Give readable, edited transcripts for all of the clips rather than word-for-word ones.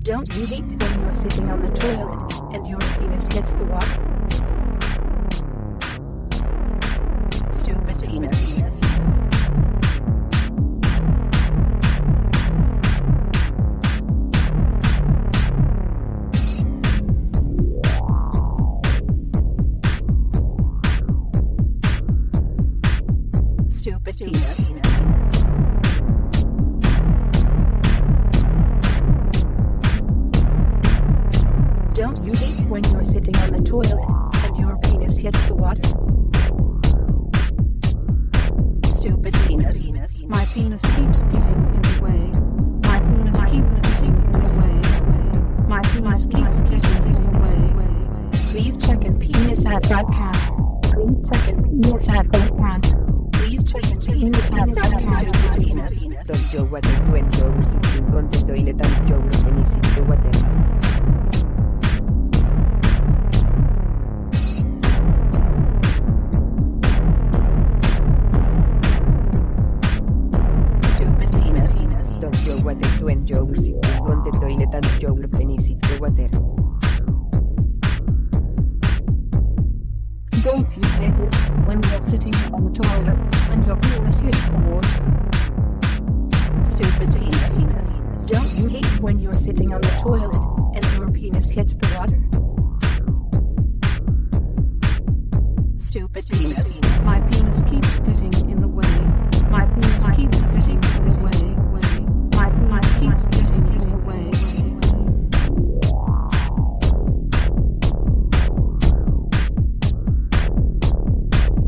Don't you hate when you're sitting on the toilet and your penis hits the water? Stupid penis. Stupid penis. Don't you hate when you're sitting on the toilet and your penis hits the water? Stupid penis. My penis keeps getting in the way. My penis keeps getting in the way. My penis keeps getting in the way. Please check in penis at .com. Please check in penis at .com. Please check in penis at .com. Don't you water to enjoy sitting on the toilet and your penis in the water? sitting on the toilet and your penis hits the water? Stupid penis. My penis keeps getting in the way. My penis keeps getting in the way. My penis keeps getting in the way.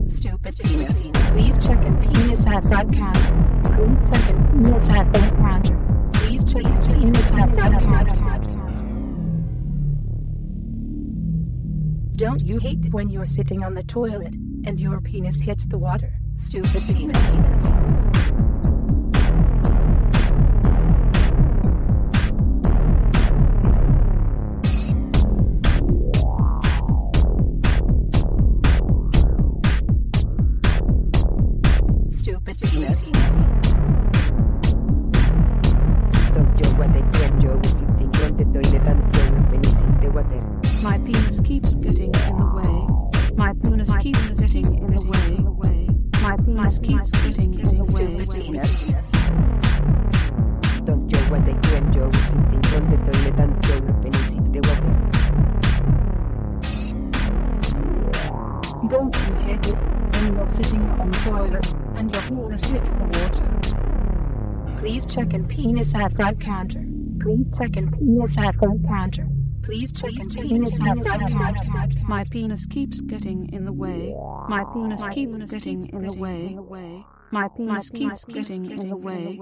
Stupid penis. Please check and penis at front counter. Please check and penis at front counter. Please check and penis at front counter. Don't you hate it when you're sitting on the toilet and your penis hits the water? Stupid penis. Stupid penis. Don't you what I when you're sitting on the toilet and your penis hits the water? My penis keeps getting in the way. My penis keeps getting in the way. My penis keeps getting in the way. Don't you what I when you're sitting on the toilet and your penis hits the water? Don't you hate it when you're sitting on the toilet and your penis hits the water? Please check and penis at front counter. Please check and penis at front counter. Please check and penis at front counter. My penis keeps getting in the way. My penis keeps getting in the way. My penis keeps getting in the way.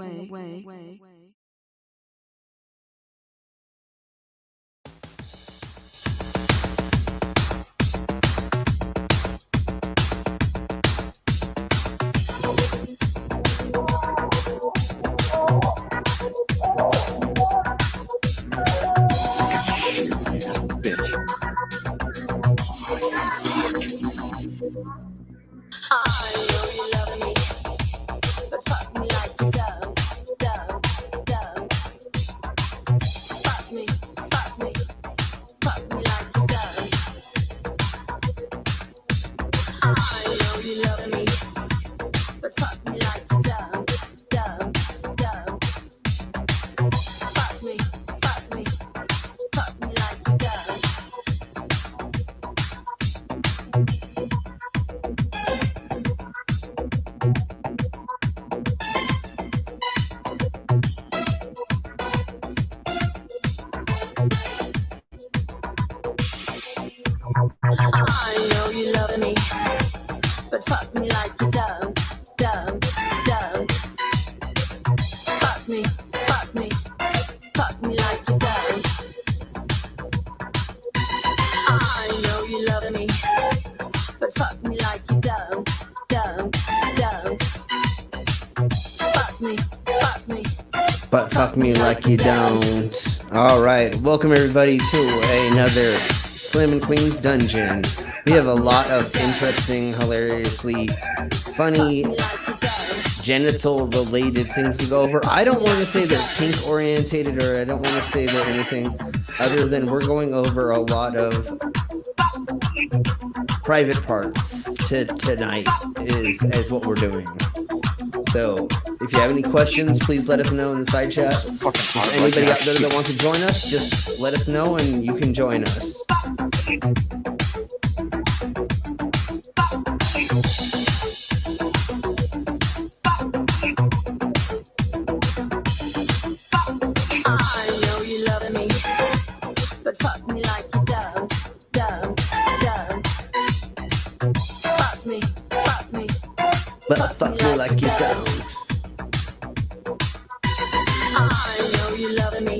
But fuck me like you don't. Alright, welcome everybody to another Slim and Queens dungeon. We have a lot of interesting, hilariously funny, genital-related things to go over. I don't want to say they're kink-orientated, or I don't want to say they're anything other than we're going over a lot of private parts tonight is what we're doing. So, if you have any questions, please let us know in the side chat. If anybody out there that wants to join us, just let us know and you can join us. But fuck me like you don't. I know you love me,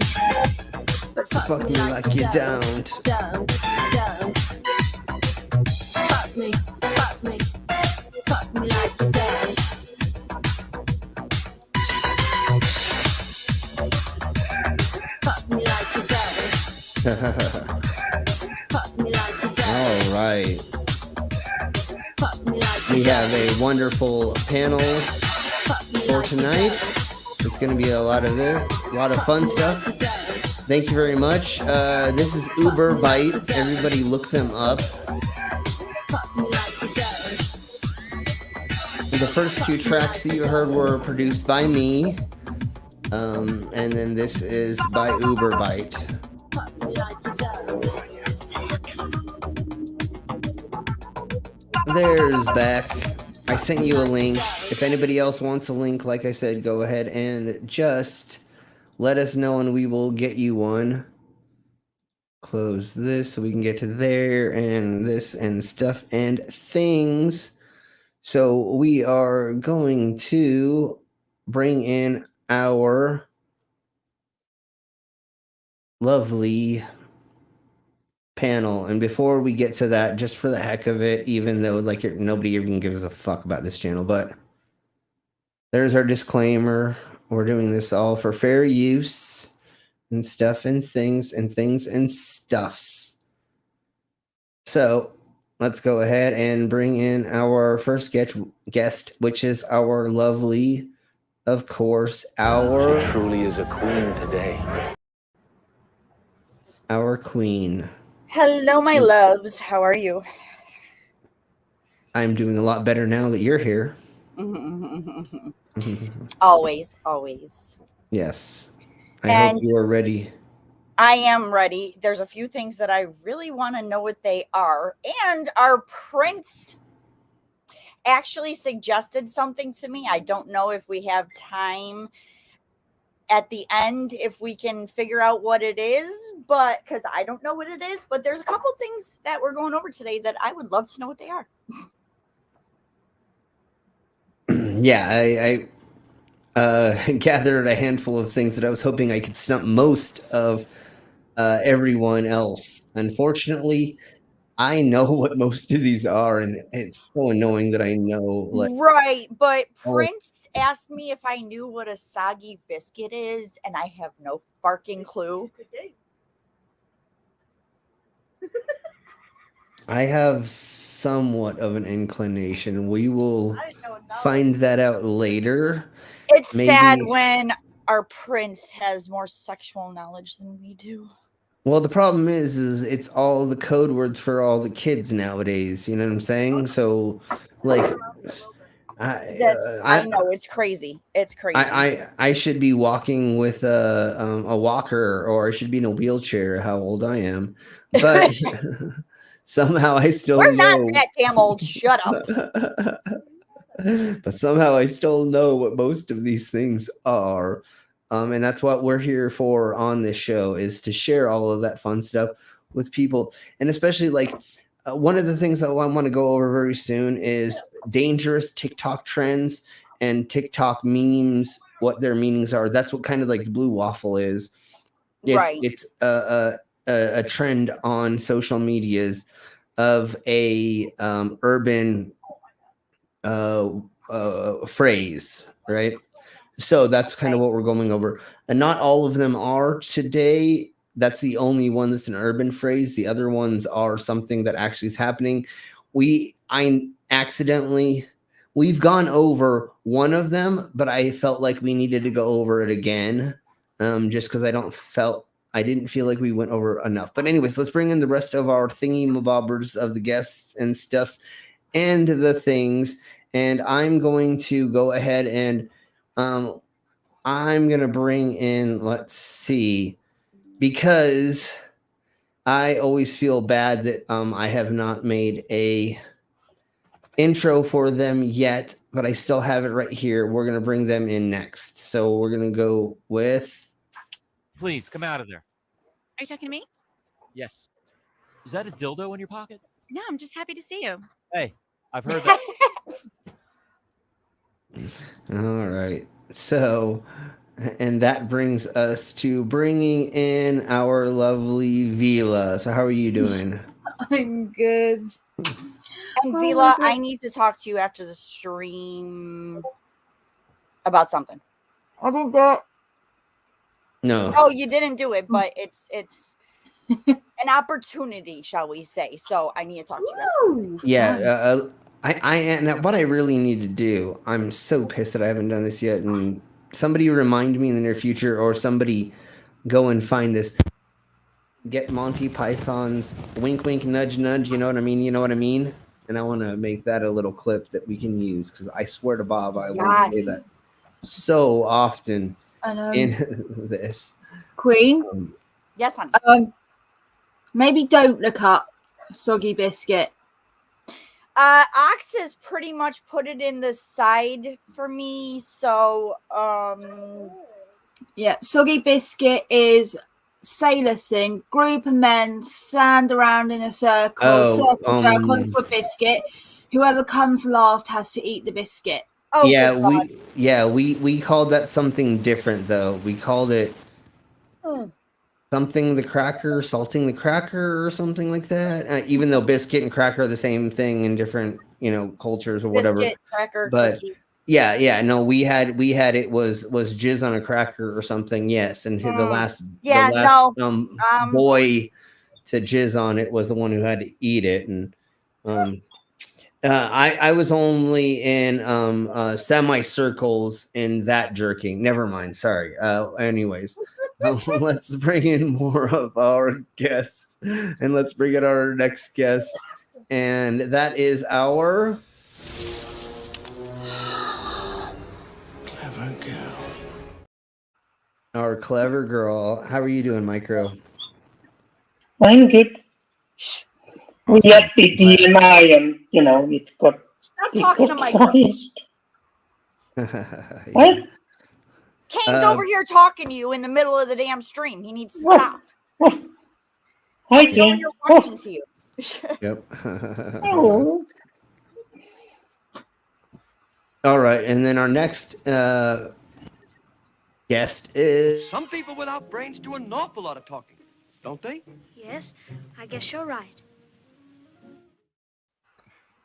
but fuck me like you don't. Fuck me like you don't. Fuck me like you don't. Fuck me like you don't. All right. We have a wonderful panel for tonight. It's going to be a lot of fun stuff. Thank you very much. This is Uber Bite. Everybody look them up. The first two tracks that you heard were produced by me. And then this is by Uber Bite. There's Beck. I sent you a link. If anybody else wants a link, like I said, go ahead and just let us know and we will get you one. Close this so we can get to there and this and stuff and things. So we are going to bring in our lovely panel. And before we get to that, just for the heck of it, even though like nobody even gives a fuck about this channel, but there's our disclaimer. We're doing this all for fair use and stuff and things and stuffs. So let's go ahead and bring in our first guest, which is our lovely, of course, our... She truly is a queen today. Our queen. Hello, my loves. How are you? I'm doing a lot better now that you're here. Always, always. Yes. I hope you are ready. I am ready. There's a few things that I really want to know what they are. And our prince actually suggested something to me. I don't know if we have time at the end, if we can figure out what it is, but because I don't know what it is, but there's a couple things that we're going over today that I would love to know what they are. Yeah, I gathered a handful of things that I was hoping I could stump most of everyone else. Unfortunately, I know what most of these are, and it's so annoying that I know. Like, right, but Prince asked me if I knew what a soggy biscuit is, and I have no fucking clue. I have somewhat of an inclination. We will find that out later. It's sad when our prince has more sexual knowledge than we do. Well, the problem is it's all the code words for all the kids nowadays. You know what I'm saying? So, like, I know it's crazy. It's crazy. I should be walking with a walker, or I should be in a wheelchair. How old I am, but somehow I still We're know. not that damn old. Shut up. But somehow I still know what most of these things are. And that's what we're here for on this show, is to share all of that fun stuff with people. And especially like one of the things that I want to go over very soon is dangerous TikTok trends and TikTok memes, what their meanings are. That's what kind of like the blue waffle is. It's a trend on social medias of a urban phrase, right? So that's kind of what we're going over. And not all of them are today. That's the only one that's an urban phrase. The other ones are something that actually is happening. We've gone over one of them, but I felt like we needed to go over it again. Just because I didn't feel like we went over enough. But anyways, let's bring in the rest of our thingy-mabobbers of the guests and stuffs and the things. And I'm going to go ahead and I'm going to bring in, let's see, because I always feel bad that I have not made a intro for them yet, but I still have it right here. We're going to bring them in next. So we're going to go with... Please, come out of there. Are you talking to me? Yes. Is that a dildo in your pocket? No, I'm just happy to see you. Hey, I've heard that. All right. So, and that brings us to bringing in our lovely Vila. So how are you doing? I'm good. And Vila, I need to talk to you after the stream about something. I didn't do it. No. Oh, you didn't do it, but it's an opportunity, shall we say. So I need to talk to you. Yeah. And what I really need to do, I'm so pissed that I haven't done this yet. And somebody remind me in the near future, or somebody go and find this. Get Monty Python's wink, wink, nudge, nudge. You know what I mean? You know what I mean? And I want to make that a little clip that we can use, because I swear to Bob, I want to say that so often. And in this. Queen, Yes, honey. maybe don't look up soggy biscuit. Ox has pretty much put it in the side for me. So, Yeah, soggy biscuit is sailor thing. Group of men stand around in a circle, circle jerk onto a biscuit. Whoever comes last has to eat the biscuit. oh, Yeah, good God. we called that something different though. We called it something the cracker, salting the cracker, or something like that. Even though biscuit and cracker are the same thing in different, cultures or whatever. Biscuit, cracker, But cookie. no, we had it was jizz on a cracker or something. Yes, and the last boy to jizz on it was the one who had to eat it, and I was only in semicircles in that jerking. Never mind. Sorry. Anyways, let's bring in more of our guests, and let's bring in our next guest, and that is our clever girl. Our clever girl. How are you doing, Micro? I'm good. We have the DMI and, it got... Stop talking to Micro. What? Kane's over here talking to you in the middle of the damn stream. He needs to stop. Hi, He's over Kane. here talking to you. Yep. Oh. All right, and then our next guest is... Some people without brains do an awful lot of talking, don't they? Yes, I guess you're right.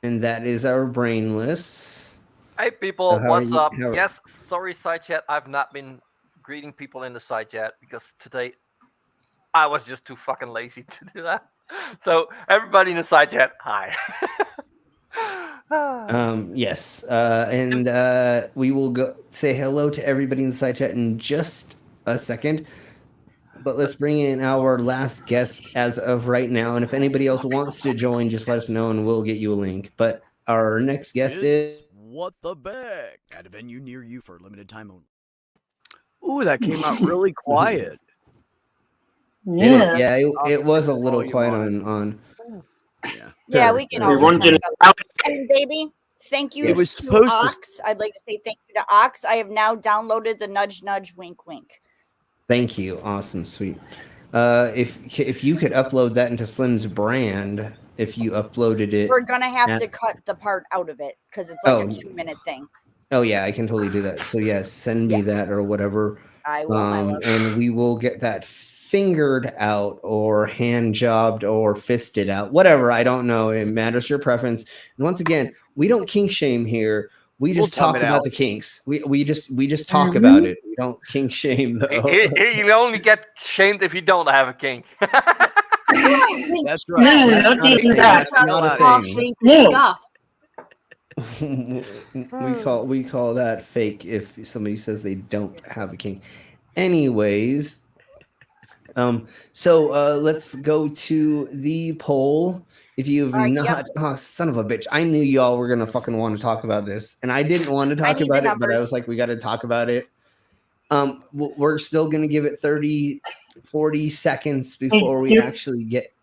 And that is our brainless. Hey people, So what's up? Yes, sorry side chat, I've not been greeting people in the side chat because today I was just too fucking lazy to do that. So everybody in the side chat, hi. Yes, and we will go say hello to everybody in the side chat in just a second. But let's bring in our last guest as of right now. And if anybody else wants to join, just let us know and we'll get you a link. But our next guest is... What the Beck? At a venue near you for a limited time only. Ooh, that came out really quiet. Yeah. It was a little quiet on. Yeah, we can always talk about it. And baby, thank you to Ox. I'd like to say thank you to Ox. I have now downloaded the Nudge Nudge Wink Wink. Thank you. Awesome. Sweet. If you could upload that into Slim's brand, if you uploaded it. We're going to have to cut the part out of it because it's like a 2-minute thing. Oh, yeah, I can totally do that. So, yes, send me that or whatever. I will. And we will get that fingered out or hand jobbed or fisted out. Whatever. I don't know. It matters your preference. And once again, we don't kink shame here. We just talk about the kinks. We just talk about it. We don't kink shame though. You only get shamed if you don't have a kink. That's right. No, That's not a thing. No. We call that fake if somebody says they don't have a kink. Anyways, so let's go to the poll. If you've not, oh, son of a bitch, I knew y'all were gonna fucking want to talk about this, and I didn't want to talk about it, but I was like, we got to talk about it. We're still gonna give it 30-40 seconds before we actually get.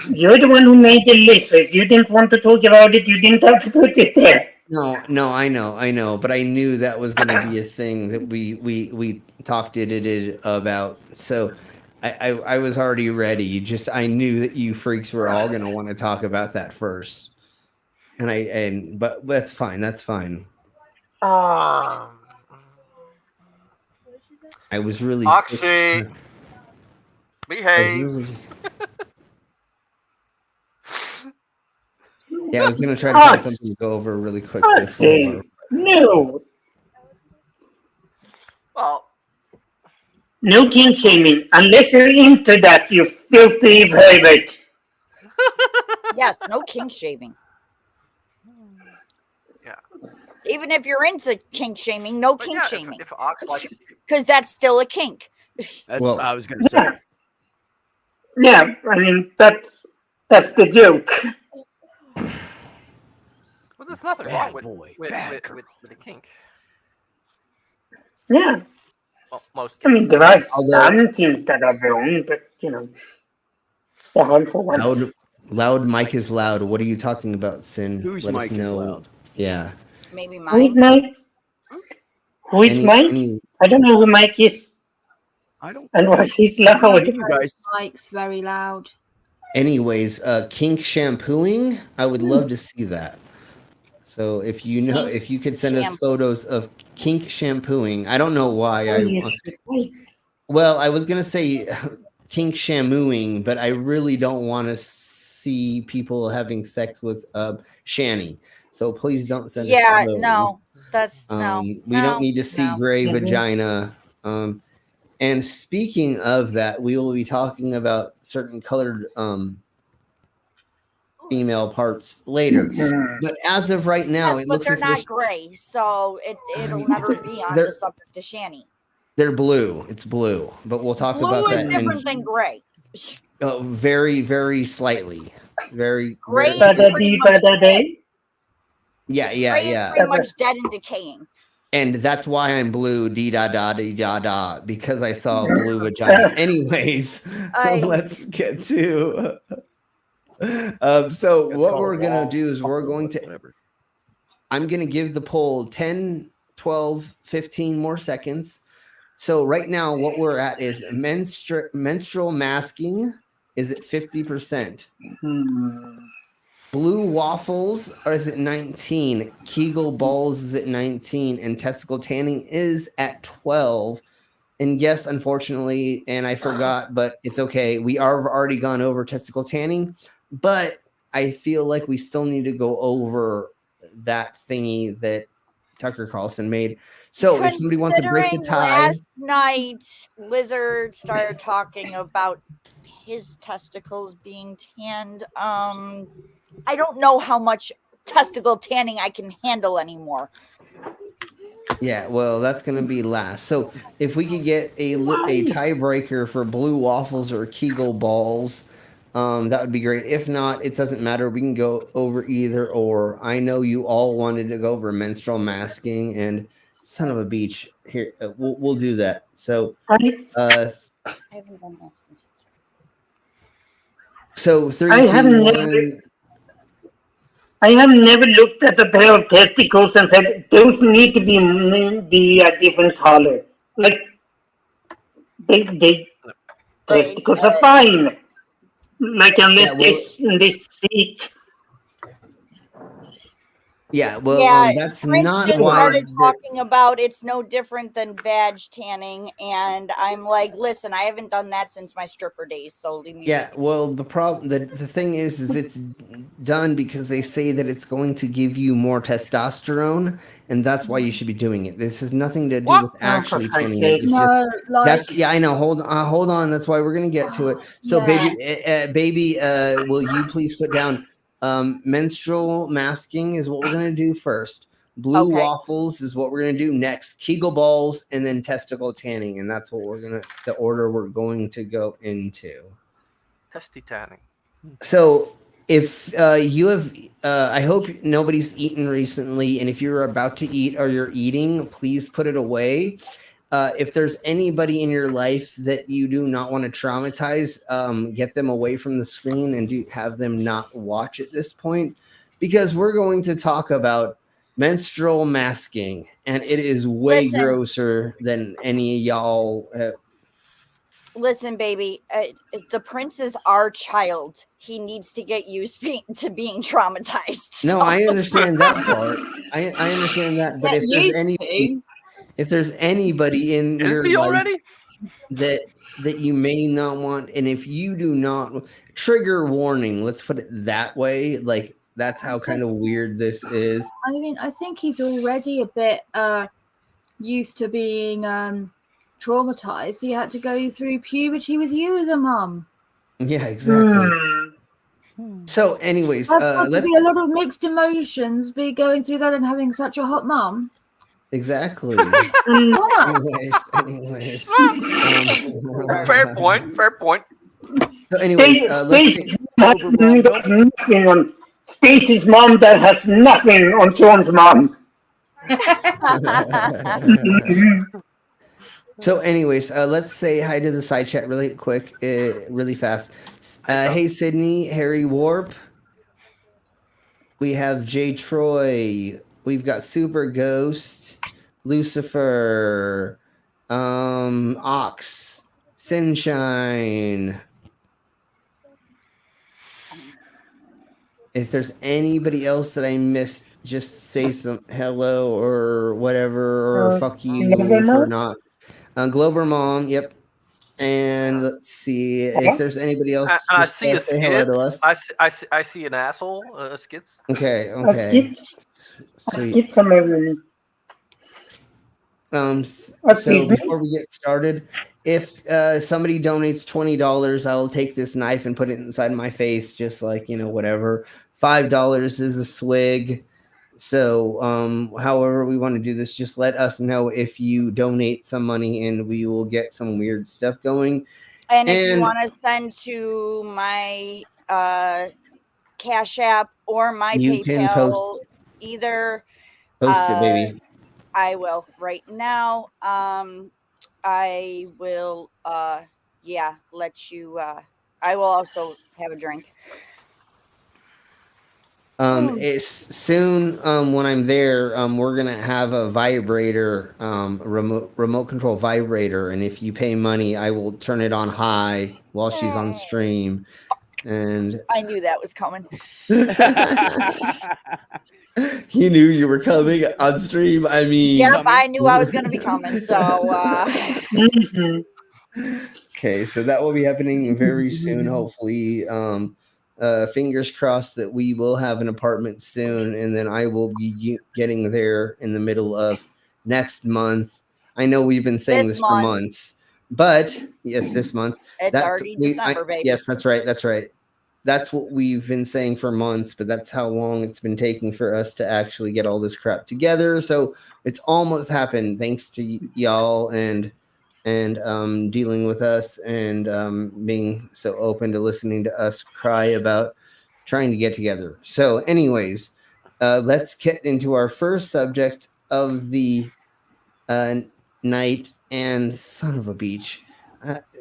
You're the one who made the list. So if you didn't want to talk about it, you didn't have to put it there. No, I know, but I knew that was gonna be a thing that we talked about. So. I was already ready. I knew that you freaks were all gonna want to talk about that first, but that's fine. That's fine. I was really Akshay, behave. Yeah, I was gonna try to find something to go over really quick. No. Well. No kink shaming, unless you're into that, you filthy pervert. Yes, no kink shaming. Yeah. Even if you're into kink shaming, no kink shaming. Because that's still a kink. That's what I was going to say. Yeah, I mean, that's the joke. Well, there's nothing wrong with a kink. Yeah. Well, most I mean, there are Although- some things that are wrong, but they're harmful ones. Loud mic is loud. What are you talking about, Sin? Whose Let us mic is know. loud? Yeah. Maybe Who is mine. Mike? Who is Mike? I don't know who Mike is. I don't. And why he's loud. You guys. Mike's very loud. Anyways, kink shampooing. I would love to see that. So if you could send us photos of kink shampooing. I don't know why well, I was gonna say kink shampooing, but I really don't want to see people having sex with Shani. So please don't send us those. No, that's we don't need to see gray vagina. And speaking of that, we will be talking about certain colored female parts later. But as of right now, it but looks they're like not gray, so it'll never be on the subject to Shani. they're blue. It's blue, but we'll talk Blue about is that. different than gray. Very, very slightly. Very Gray is very, pretty much dead. Yeah, Gray is pretty much dead and decaying. And that's why I'm blue, da because I saw a blue vagina. Anyways, let's get to. So what we're gonna do is we're going to. I'm gonna give the poll 10, 12, 15 more seconds. So right now, what we're at is menstrual masking is at 50%. Blue waffles is at 19. Kegel balls is at 19, and testicle tanning is at 12. And yes, unfortunately, and I forgot, but it's okay. We are already gone over testicle tanning, but I feel like we still need to go over that thingy that Tucker Carlson made. So if somebody wants to break the tie, last night Lizard started talking about his testicles being tanned. I don't know how much testicle tanning I can handle anymore. yeah, well, that's going to be last. So if we could get a tiebreaker for blue waffles or Kegel balls, that would be great. If not, it doesn't matter. We can go over either or. I know you all wanted to go over menstrual masking, and son of a beach. Here, we'll do that. So, I haven't done this. So 3, I 2, have 1. I have never looked at a pair of testicles and said those need to be a different color. Like they testicles are fine. Like unless they speak. Yeah, well, that's Prince not just why. started talking about it's no different than vag tanning, and I'm like, listen, I haven't done that since my stripper days, so leave me. Yeah, well, the problem, the thing is it's done because they say that it's going to give you more testosterone, and that's why you should be doing it. This has nothing to do with actually tanning it. It's just I know. Hold on. That's why we're gonna get to it. So, baby, will you please put down menstrual masking is what we're gonna do first. Blue waffles is what we're gonna do next. Kegel balls, and then testicle tanning, and that's what the order we're going to go into. Testy tanning. So if you have, I hope nobody's eaten recently, and if you're about to eat or you're eating, please put it away. If there's anybody in your life that you do not want to traumatize, get them away from the screen and have them not watch at this point, because we're going to talk about menstrual masking, and it is way grosser than any of y'all. Listen, baby, the prince is our child. He needs to get used to being traumatized. No, I understand that part. I understand that, but if there's anybody in your life that you may not want, and if you do not, trigger warning, let's put it that way. Like, that's how kind of weird this is. I mean, I think he's already a bit used to being traumatized. He had to go through puberty with you as a mum. Yeah, exactly. So, anyways, that's got to be a lot of mixed emotions. Be going through that and having such a hot mum. Exactly. anyways. Fair point. So, anyways, Stacy's mom that has nothing on Sean's mom. So, anyways, let's say hi to the side chat really quick, really fast. Hey, Sydney, Harry Warp. We have Jay Troy. We've got Super Ghost, Lucifer, Ox, Sunshine. If there's anybody else that I missed, just say some hello or whatever, or fuck you for not. Glober Mom, yep. And let's see if there's anybody else. I Just see a say hello skit. to us. I see an asshole. Skits. Okay. Skits from everyone. So before we get started, if somebody donates $20, I will take this knife and put it inside my face, just like, whatever. $5 is a swig. So however we want to do this, just let us know if you donate some money and we will get some weird stuff going. And if you want to send to my Cash App or my you can PayPal, either post it, baby. I will right now. I will let you I will also have a drink. It's soon when I'm there, we're gonna have a vibrator, remote control vibrator, and if you pay money, I will turn it on high while she's on stream. And I knew that was coming. You knew you were coming on stream. I mean, yep, I knew I was gonna be coming. So okay, so that will be happening very soon, hopefully. Fingers crossed that we will have an apartment soon, and then I will be getting there in the middle of next month. I know we've been saying this for months, but yes, this month. It's already December, baby. Yes, that's right. That's right. That's what we've been saying for months, but that's how long it's been taking for us to actually get all this crap together. So it's almost happened, thanks to y'all and dealing with us and being so open to listening to us cry about trying to get together. So anyways, let's get into our first subject of the night. And son of a beach.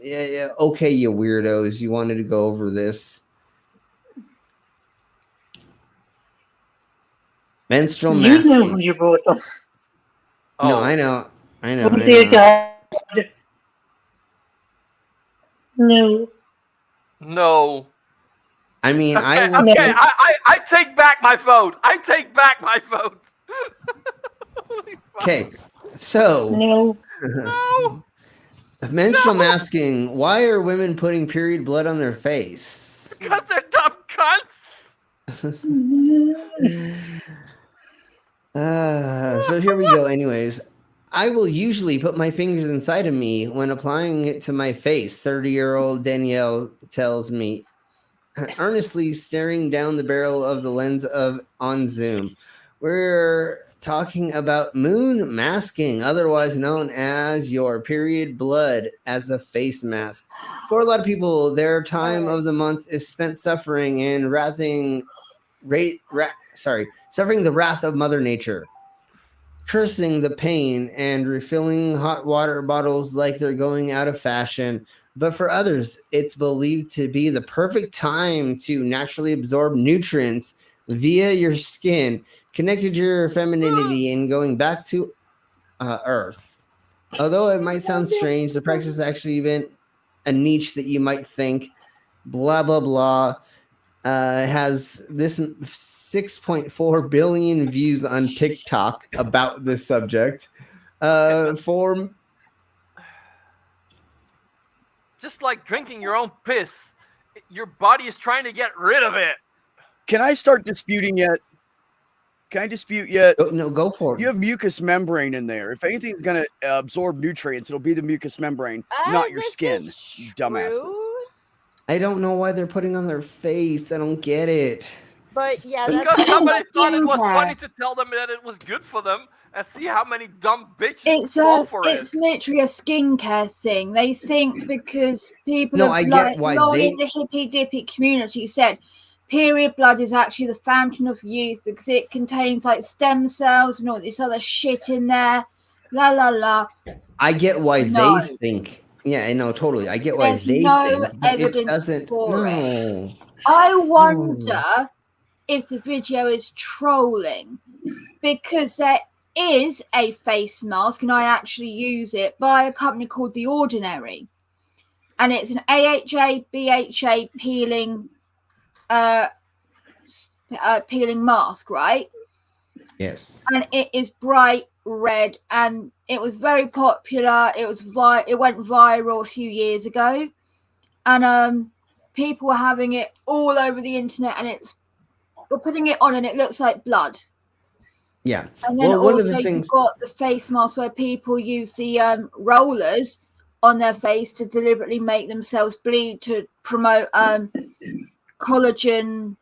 Yeah, okay, you weirdos, you wanted to go over this. Menstrual masking. You know who you wrote them. No, I know. No. No. I mean, okay, I take back my vote. I take back my vote. Okay, so no. Menstrual masking. Why are women putting period blood on their face? Because they're dumb cunts. So here we go. Anyways, I will usually put my fingers inside of me when applying it to my face. 30-year-old Danielle tells me, earnestly staring down the barrel of the lens on Zoom. We're talking about moon masking, otherwise known as your period blood as a face mask. For a lot of people, their time of the month is spent suffering and suffering the wrath of Mother Nature, cursing the pain and refilling hot water bottles like they're going out of fashion. But for others, it's believed to be the perfect time to naturally absorb nutrients via your skin, connected to your femininity and going back to Earth. Although it might sound strange, the practice has actually been a niche that you might think, blah, blah, blah, has this 6.4 billion views on TikTok about this subject. Just like drinking your own piss, your body is trying to get rid of it. Can I start disputing yet? Can I dispute yet? No, go for it. You have mucus membrane in there. If anything's going to absorb nutrients, it'll be the mucus membrane, not your skin, dumbasses. I don't know why they're putting on their face. I don't get it. But yeah, because somebody thought it was funny to tell them that it was good for them, and see how many dumb bitches fall for it. It's literally a skincare thing. They think because people in the hippy dippy community said period blood is actually the fountain of youth because it contains like stem cells and all this other shit in there. La la la. I get why No. they think. Yeah, I know totally. I get why There's they no think, but it evidence doesn't. for it. No. I wonder if the video is trolling, because there is a face mask, and I actually use it by a company called The Ordinary, and it's an AHA BHA peeling peeling mask, right? Yes. And it is bright red, and it was very popular. It went viral a few years ago, and people were having it all over the internet, and we're putting it on and it looks like blood. Yeah. And then Well, one of also the things. you've got the face mask where people use the rollers on their face to deliberately make themselves bleed to promote collagen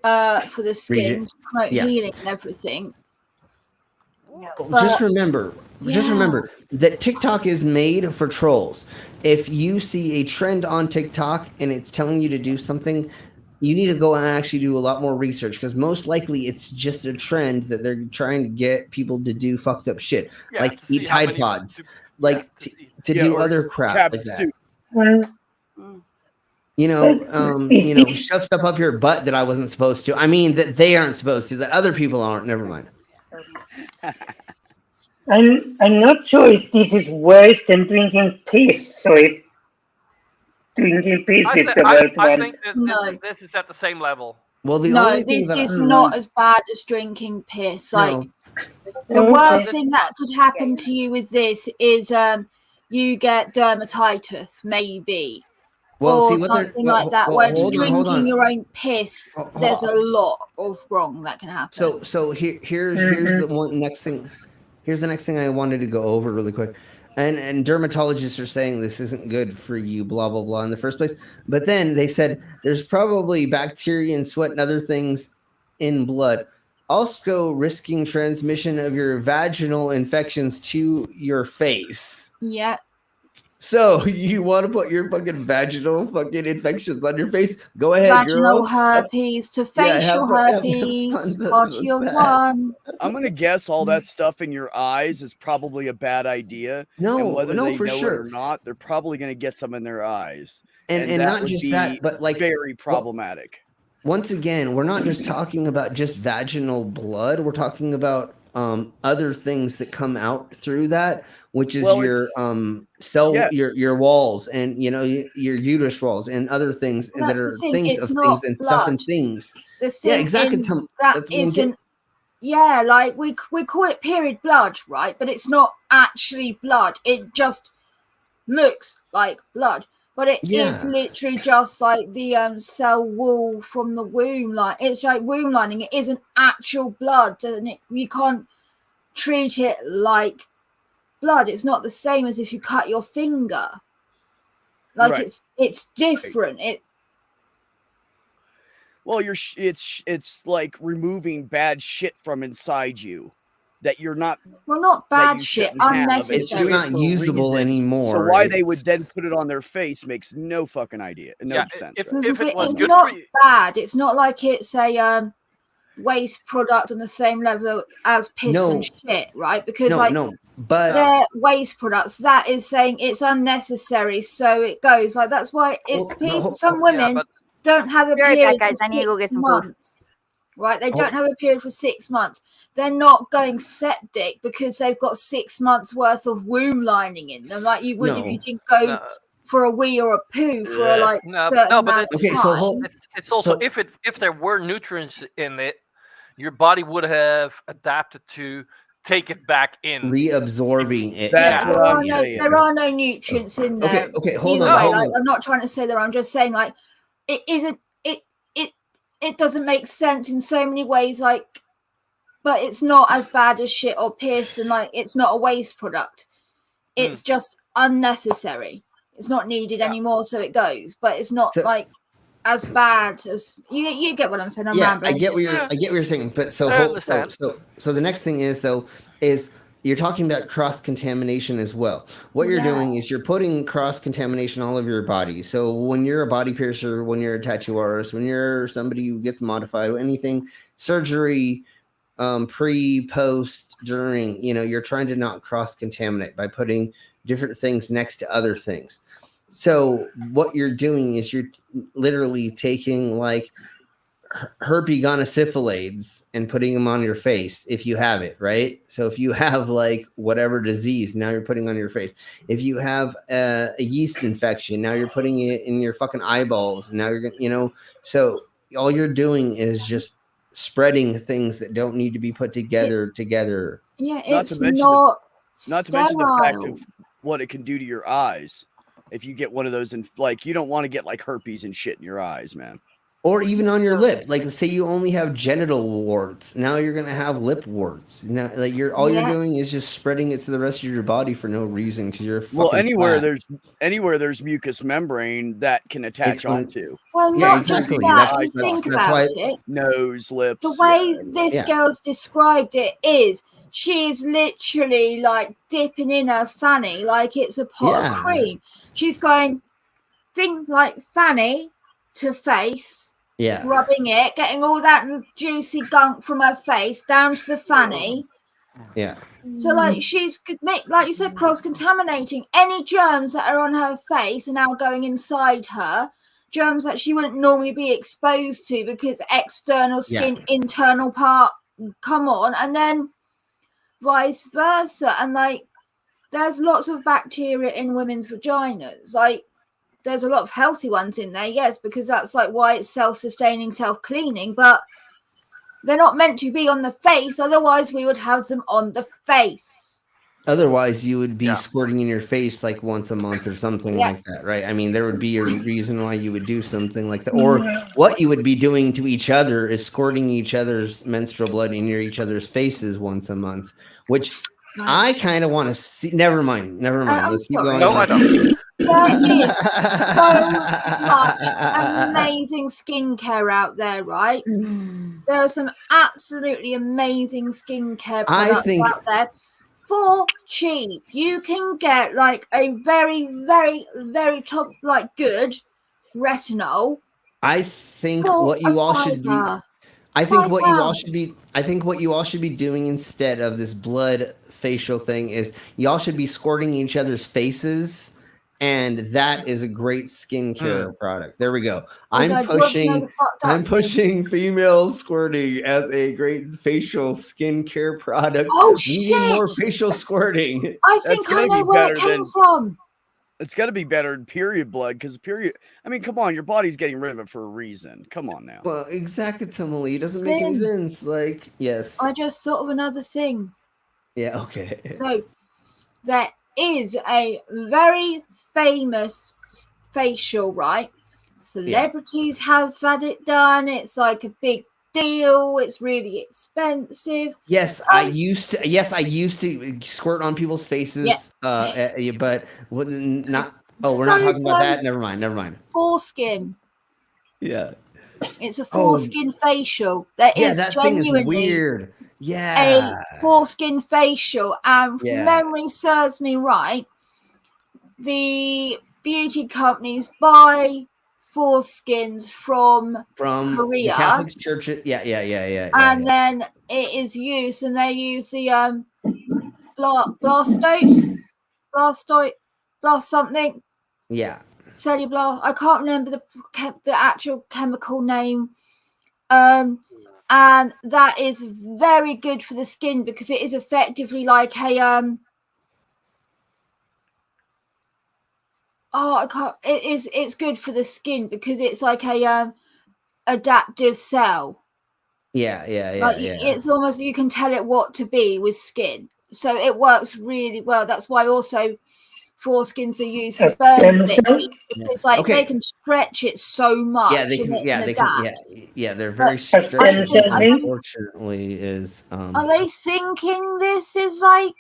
for the skin, to promote healing and everything. But, just remember that TikTok is made for trolls. If you see a trend on TikTok and it's telling you to do something, you need to go and actually do a lot more research, because most likely it's just a trend that they're trying to get people to do fucked up shit, like eat Tide Pods, like to do other crap like that. Shove stuff up your butt that I wasn't supposed to. I mean, that they aren't supposed to, that other people aren't. Never mind. I'm not sure if this is worse than drinking piss. So if drinking piss is the worst one. I think this is at the same level. Well, this is not as bad as drinking piss. Like the worst thing that could happen to you with this is you get dermatitis, maybe. Well, or something like that. Whereas drinking your own piss, there's a lot of wrong that can happen. So here's the one next thing. Here's the next thing I wanted to go over really quick. And dermatologists are saying this isn't good for you, blah, blah, blah, in the first place. But then they said there's probably bacteria and sweat and other things in blood, also risking transmission of your vaginal infections to your face. Yeah. So you want to put your fucking vaginal fucking infections on your face? Go ahead, vaginal girl. herpes to facial herpes, part of one. I'm gonna guess all that stuff in your eyes is probably a bad idea. No, and whether they for know sure. it or not, they're probably gonna get some in their eyes, and that not would just be that, but like very problematic. Once again, we're not just talking about just vaginal blood. We're talking about other things that come out through that, which is your cell, your walls, and your uterus walls, and other things that are things of things and stuff and things. The thing yeah, exactly. That isn't. Yeah, like we call it period blood, right? But it's not actually blood. It just looks like blood. But it is literally just like the cell wall from the womb. Like it's like womb lining. It isn't actual blood, and you can't treat it like blood. It's not the same as if you cut your finger. Like it's different. Well, it's like removing bad shit from inside you that you're not. Well, not bad shit, unnecessary. It's just not usable anymore. So why they would then put it on their face makes no fucking idea, no sense. If it was it's not bad. It's not like it's a waste product on the same level as piss and shit, right? Because but they're waste products. That is saying it's unnecessary, so it goes like that's why some women don't have a period for 6 months. Right, they don't have a period for 6 months. They're not going septic because they've got 6 months worth of womb lining in them. Like you would if you didn't go for a wee or a poo for a but it's also if there were nutrients in it, your body would have adapted to take it back in, reabsorbing it. That's what I'm saying. There are no nutrients in there. Okay, hold on. I'm not trying to say that. I'm just saying like it isn't. It doesn't make sense in so many ways, like, but it's not as bad as shit or piss, and like it's not a waste product. It's just unnecessary. It's not needed anymore, so it goes. But it's not like as bad as you get what I'm saying. I'm rambling. I get what you're saying. But so the next thing is you're talking about cross-contamination as well. What you're doing is you're putting cross-contamination all over your body. So when you're a body piercer, when you're a tattoo artist, when you're somebody who gets modified, anything, surgery, pre, post, during, you're trying to not cross contaminate by putting different things next to other things. So what you're doing is you're literally taking like herpes gonosyphilades and putting them on your face if you have it, right? So if you have like whatever disease, now you're putting on your face. If you have a yeast infection, now you're putting it in your fucking eyeballs. And now you're gonna, so all you're doing is just spreading things that don't need to be put together. Yeah, Not it's to mention not not to mention the fact sterile. of what it can do to your eyes. If you get one of those, and like you don't want to get like herpes and shit in your eyes, man. Or even on your lip. Like say you only have genital warts. Now you're gonna have lip warts. Now like you're doing is just spreading it to the rest of your body for no reason because you're Well, fucking anywhere there's mucous membrane that can attach onto. Well, Yeah, not just exactly. that. That's- You think that's about why- it. Nose, lips. The way yeah. this Yeah. girl's described it is she's literally like dipping in her fanny like it's a pot Yeah. of cream. She's going think like fanny to face, Yeah. rubbing it, getting all that juicy gunk from her face down to the fanny. Yeah. So like she's like you said, cross-contaminating any germs that are on her face are now going inside her. Germs that she wouldn't normally be exposed to because external skin, internal part come on, and then vice versa. And like there's lots of bacteria in women's vaginas. Like there's a lot of healthy ones in there, yes, because that's like why it's self-sustaining, self-cleaning, but they're not meant to be on the face, otherwise we would have them on the face. Otherwise, you would be squirting in your face like once a month or something like that, right? I mean, there would be a reason why you would do something like that. Or what you would be doing to each other is squirting each other's menstrual blood in each other's faces once a month, which I kind of want to see. Never mind. Let's keep going. No, I don't. There is so much amazing skincare out there, right? There are some absolutely amazing skincare products out there for cheap. You can get like a very, very, very top, like good retinol. I think what you all should be. I think what you all should be doing instead of this blood facial thing is y'all should be squirting each other's faces, and that is a great skincare product. There we go. I'm pushing female squirting as a great facial skincare product. Oh We shit! need more facial squirting. I think I know where it came from. It's got to be better than period blood because period. I mean, come on, your body's getting rid of it for a reason. Come on now. Well, exactly. It doesn't make any sense. Like, yes. I just thought of another thing. Yeah. Okay. So there is a very famous facial, right? Celebrities have had it done. It's like a big deal. It's really expensive. Yes, I used to squirt on people's faces. But not. Oh, we're not talking about that. Never mind. Foreskin. Yeah. It's a foreskin facial. That thing is weird. A foreskin facial. And if memory serves me right, the beauty companies buy foreskins from Korea. The Catholic Church. Yeah. And then it is used, and they use the blast something. Yeah. Cellular. I can't remember the actual chemical name. And that is very good for the skin because it is effectively like a it's good for the skin because it's like a adaptive cell. Yeah. It's almost, you can tell it what to be with skin, so it works really well. That's why also foreskins are used for burn victims because they can stretch it so much. Yeah, they can. Yeah, they're very stretched. Unfortunately, is are they thinking this is like?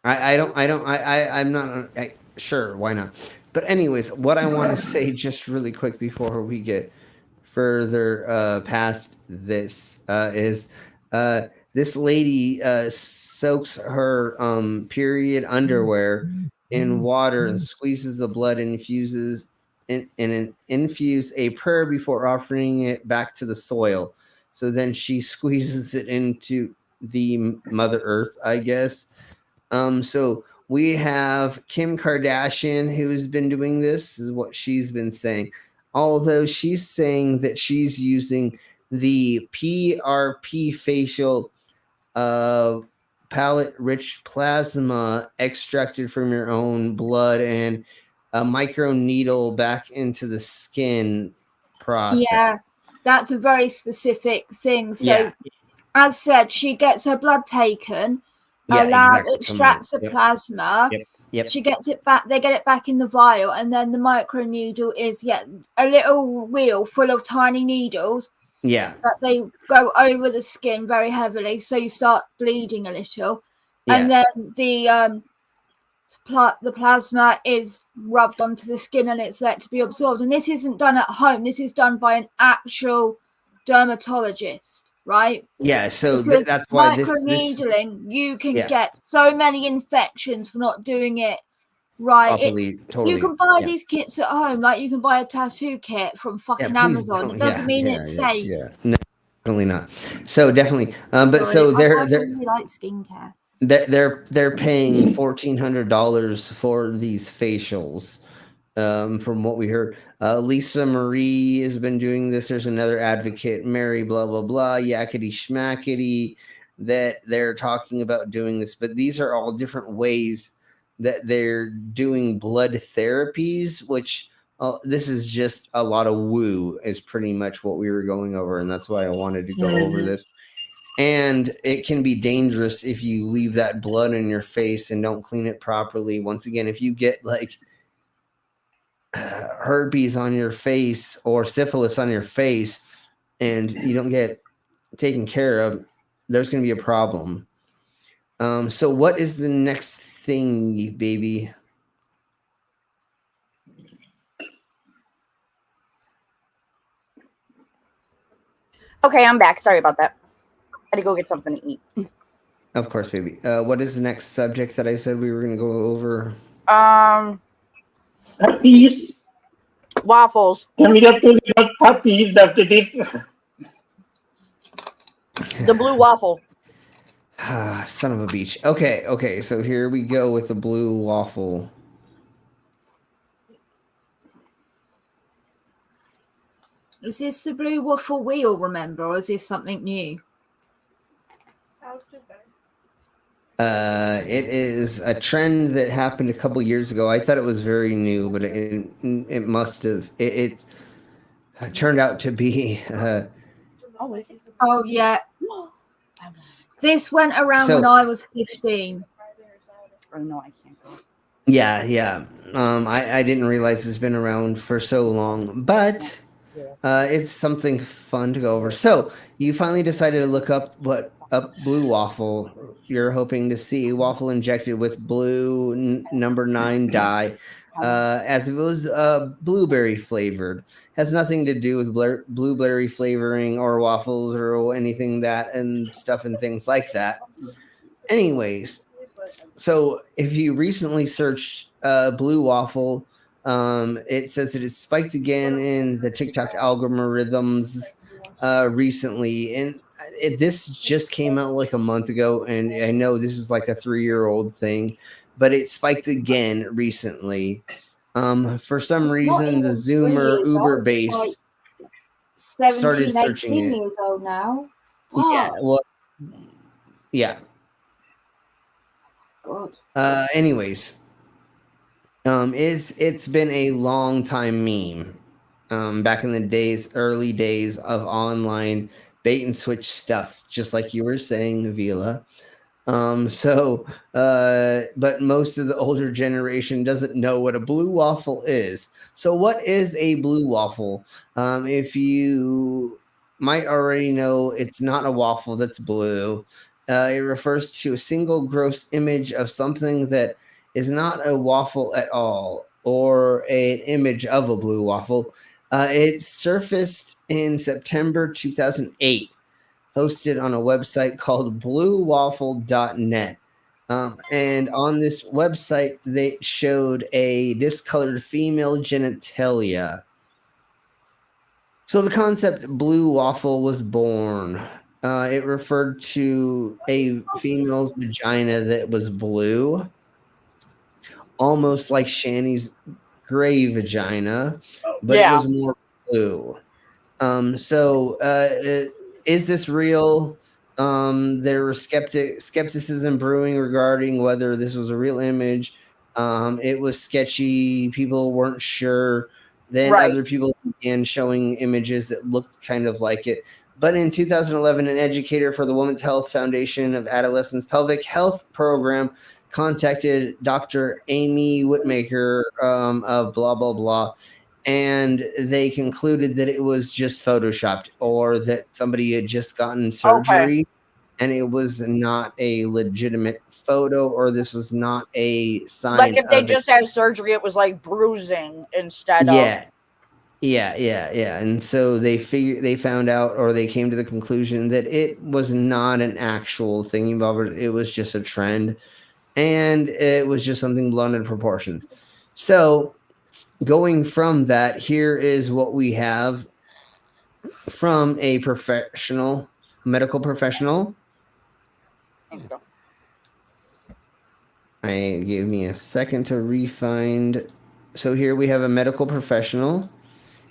I'm not sure. Why not? But anyways, what I want to say just really quick before we get further past this is this lady soaks her period underwear in water and squeezes the blood and infuse a prayer before offering it back to the soil. So then she squeezes it into the Mother Earth, I guess. So we have Kim Kardashian, who's been doing this, is what she's been saying. Although she's saying that she's using the PRP facial palette rich plasma extracted from your own blood and a micro needle back into the skin process. Yeah, that's a very specific thing. So, as said, she gets her blood taken. A lab extracts the plasma. Yep. She gets it back. They get it back in the vial, and then the micro needle is a little wheel full of tiny needles. Yeah. That they go over the skin very heavily, so you start bleeding a little, and then the plasma is rubbed onto the skin and it's let to be absorbed. And this isn't done at home. This is done by an actual dermatologist, right? Yeah, so that's why microneedling, you can get so many infections for not doing it right. Totally. You can buy these kits at home, like you can buy a tattoo kit from fucking Amazon. It doesn't mean it's safe. Yeah, no, definitely not. So definitely, but Sorry, so they're really like skincare. They're paying $1,400 for these facials. From what we heard, Lisa Marie has been doing this. There's another advocate, Mary, blah blah blah, yakety schmackety, that they're talking about doing this. But these are all different ways that they're doing blood therapies, which this is just a lot of woo, is pretty much what we were going over, and that's why I wanted to go over this. And it can be dangerous if you leave that blood in your face and don't clean it properly. Once again, if you get like herpes on your face or syphilis on your face and you don't get taken care of, there's going to be a problem. So what is the next thing, baby? Okay, I'm back. Sorry about that. I had to go get something to eat. Of course, baby. What is the next subject that I said we were going to go over? Puppies. Waffles. Can we just talk about puppies after this? The blue waffle. Son of a beach. Okay. So here we go with the blue waffle. Is this the blue waffle we all remember, or is this something new? It is a trend that happened a couple years ago. I thought it was very new, but it must have. It turned out to be. Oh yeah. This went around when I was 15. Oh no, I can't go. Yeah. I didn't realize it's been around for so long, but it's something fun to go over. So you finally decided to look up blue waffle. You're hoping to see waffle injected with blue number 9 dye, as if it was blueberry flavored. Has nothing to do with blueberry flavoring or waffles or anything that and stuff and things like that. Anyways, so if you recently searched blue waffle, it says that it's spiked again in the TikTok algorithms recently, and this just came out like a month ago, and I know this is like a 3-year-old thing, but it spiked again recently. For some reason, the Zoomer Uber base like 17, started searching 18 it. years old now. Yeah, well, yeah. God. Anyways, it's been a long time meme. Back in the early days of online bait and switch stuff, just like you were saying, Vila. But most of the older generation doesn't know what a blue waffle is. So what is a blue waffle? If you might already know, it's not a waffle that's blue. It refers to a single gross image of something that is not a waffle at all, or an image of a blue waffle. It surfaced in September 2008, hosted on a website called bluewaffle.net. And on this website, they showed a discolored female genitalia. So the concept blue waffle was born. It referred to a female's vagina that was blue, almost like Shanny's gray vagina, but it Yeah. was more blue. Is this real? There was skepticism brewing regarding whether this was a real image. It was sketchy. People weren't sure. Then Right. other people began showing images that looked kind of like it. But in 2011, an educator for the Women's Health Foundation of Adolescents Pelvic Health Program contacted Dr. Amy Whitmaker of blah, blah, blah, and they concluded that it was just photoshopped or that somebody had just gotten surgery and it was not a legitimate photo or this was not a sign Like if they of just had surgery, it was like bruising instead of. Yeah. And so they found out, or they came to the conclusion that it was not an actual thing involved. It was just a trend, and it was just something blown in proportions. So going from that, here is what we have from a medical professional. Give me a second to refind. So here we have a medical professional,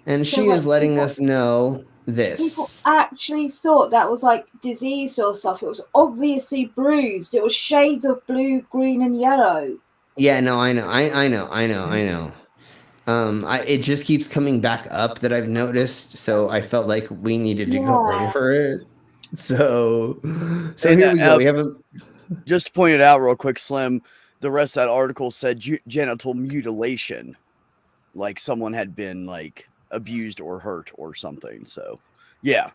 and she is letting us know this. People actually thought that was like diseased or stuff. It was obviously bruised. It was shades of blue, green, and yellow. Yeah, no, I know. It just keeps coming back up that I've noticed, so I felt like we needed to go over it. So here we go. We have just to point it out real quick, Slim. The rest of that article said genital mutilation, like someone had been like abused or hurt or something. So, yeah.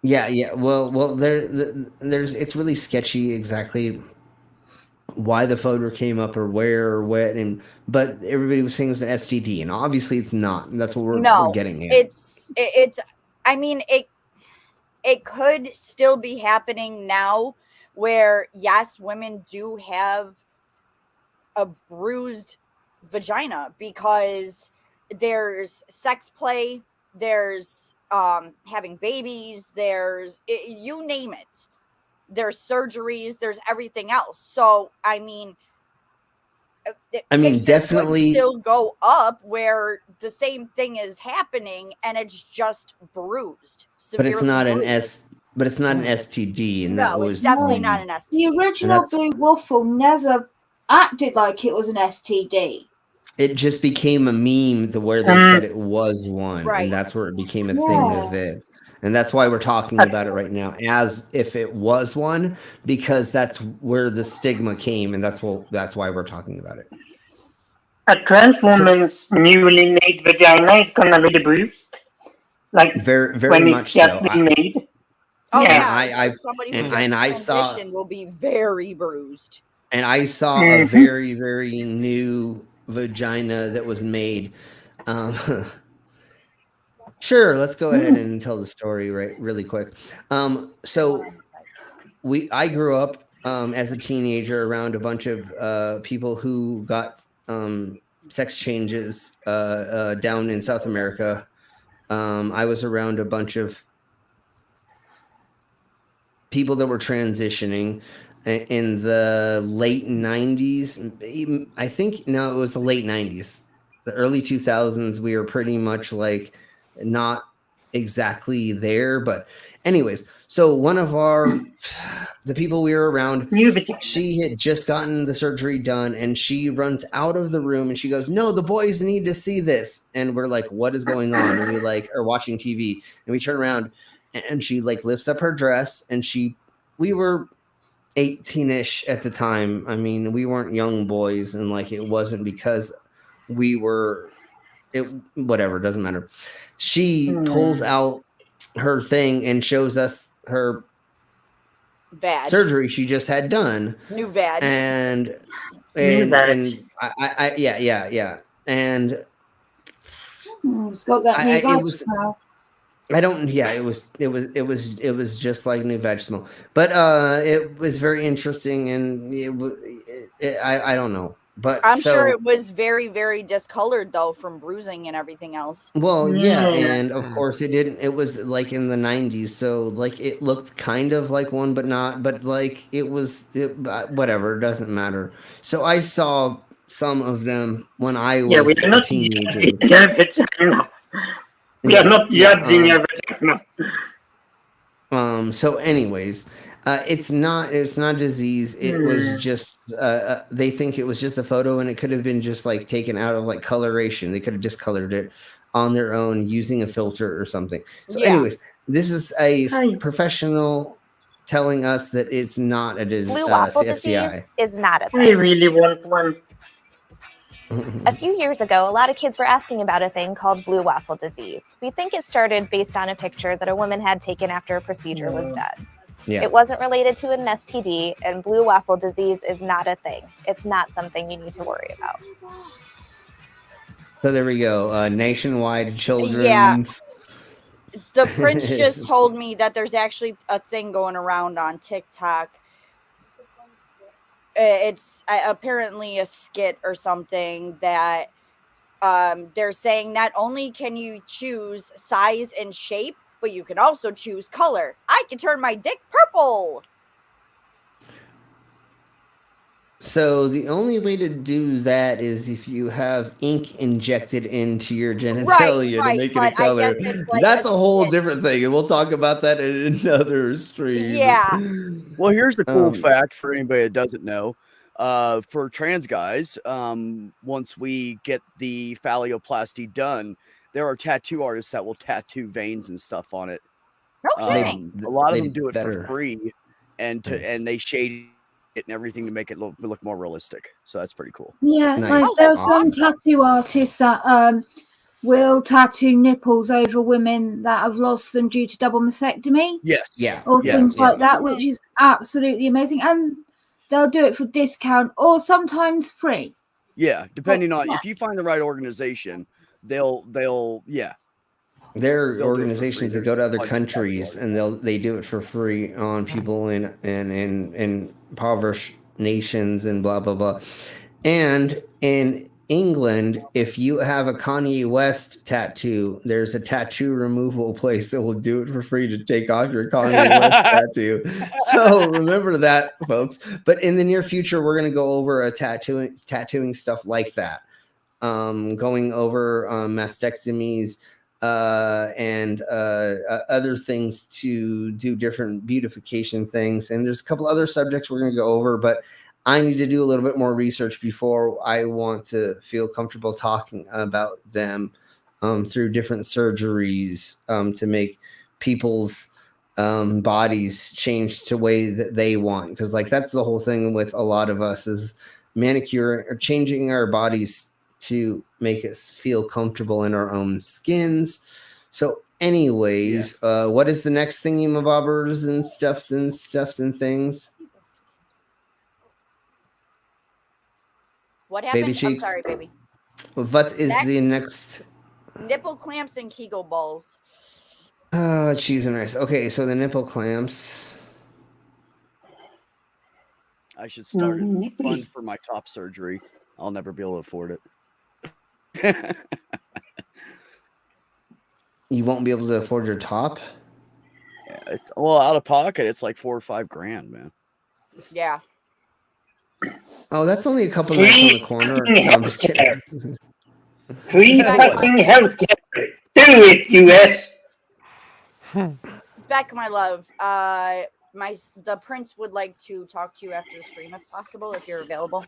Well, there's it's really sketchy exactly why the photo came up or where or what, but everybody was saying it was an STD, and obviously it's not. That's what we're getting at. It's. I mean, it could still be happening now, where yes, women do have a bruised vagina because there's sex play, there's having babies, there's you name it. There's surgeries, there's everything else. So, I mean, definitely still go up where the same thing is happening and it's just bruised. But it's not an STD, and that was it's definitely not an STD. The original blue waffle never acted like it was an STD. It just became a meme where they said it was one, and that's where it became a thing of it. And that's why we're talking about it right now, as if it was one, because that's where the stigma came, and that's why we're talking about it. A trans woman's newly made vagina is gonna be bruised, like very when much it's so. been made. Oh yeah, somebody who transition will be very bruised. And I saw a very, very new vagina that was made. Sure, let's go ahead and tell the story really quick. So I grew up as a teenager around a bunch of people who got sex changes down in South America. I was around a bunch of people that were transitioning in the late 90s. I think, no, it was the late 90s. The early 2000s, we were pretty much like not exactly there. But anyways, so one of the people we were around, she had just gotten the surgery done, and she runs out of the room and she goes, "No, the boys need to see this." And we're like, "What is going on?" And we are watching TV, and we turn around and she lifts up her dress, and we were 18-ish at the time. I mean, we weren't young boys, and it wasn't because we were whatever, doesn't matter. She pulls out her thing and shows us her badge. Surgery she just had done. New badge. And I yeah. And it's got that new badge smell. It was just like new veg smell, but it was very interesting, and I don't know. But I'm so sure it was very, very discolored though from bruising and everything else. well, yeah, Yeah. and of course it didn't. It was like in the 90s, so like it looked kind of like one, but not. But like whatever, it doesn't matter. So I saw some of them when I Yeah, we was are a not teenager. judging your vagina. We are not judging your vagina. So anyways, it's not disease. It was just they think it was just a photo, and it could have been just like taken out of like coloration. They could have discolored it on their own using a filter or something. So Yeah. anyways, this is a Hi. professional telling us that it's not a Blue waffle disease STI. is not a I thing. really want one. A few years ago, a lot of kids were asking about a thing called blue waffle disease. We think it started based on a picture that a woman had taken after a procedure was done. Yeah. It wasn't related to an STD, and blue waffle disease is not a thing. It's not something you need to worry about. So there we go. Nationwide children's. Yeah. The prince just told me that there's actually a thing going around on TikTok. It's apparently a skit or something that they're saying not only can you choose size and shape, but you can also choose color. I can turn my dick purple. So the only way to do that is if you have ink injected into your genitalia to make it a color. Like That's a whole different thing, and we'll talk about that in another stream. Yeah. Well, here's the cool fact for anybody that doesn't know. For trans guys, once we get the phalloplasty done, there are tattoo artists that will tattoo veins and stuff on it. No kidding. A lot of them do it for free, and they shade it and everything to make it look more realistic. So that's pretty cool. Yeah, Nice. like there are some tattoo artists that will tattoo nipples over women that have lost them due to double mastectomy. Yes. Yeah. Or things like that, which is absolutely amazing. And they'll do it for discount or sometimes free. Yeah, depending on if you find the right organization, they'll There are organizations that go to other countries and they do it for free on people in impoverished nations and blah blah blah. And in England, if you have a Kanye West tattoo, there's a tattoo removal place that will do it for free to take off your Kanye West tattoo. So remember that, folks. But in the near future, we're going to go over a tattooing stuff like that. Going over mastectomies and other things to do different beautification things. And there's a couple other subjects we're going to go over, but I need to do a little bit more research before I want to feel comfortable talking about them through different surgeries to make people's bodies change to way that they want. Because like that's the whole thing with a lot of us is manicure or changing our bodies to make us feel comfortable in our own skins. So anyways, what is the next thingy-mabobbers and stuffs and things? What happened? Baby cheeks. I'm sorry, baby. What is the next? Nipple clamps and Kegel balls. Cheese and rice. Okay, so the nipple clamps. I should start a fund for my top surgery. I'll never be able to afford it. You won't be able to afford your top? Yeah, well, out of pocket, it's like $4 or $5 grand, man. Yeah. Oh, that's only a couple nights on the corner. No, I'm just kidding. Free fucking healthcare. Do it, US. Beck, my love, the prince would like to talk to you after the stream if possible, if you're available.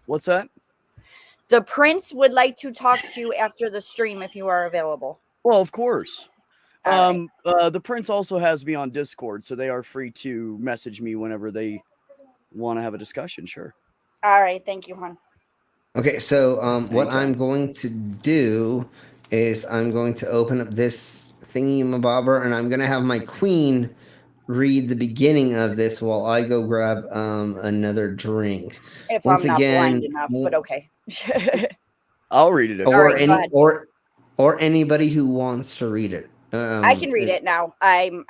What's that? The prince would like to talk to you after the stream if you are available. Well, of course. The prince also has me on Discord, so they are free to message me whenever they want to have a discussion. Sure. All right. Thank you, hon. Okay, so what I'm going to do is I'm going to open up this thingy-mabobber, and I'm going to have my queen read the beginning of this while I go grab another drink. If I'm not blind enough, but okay. I'll read it. Or anybody who wants to read it. I can read it now. I'm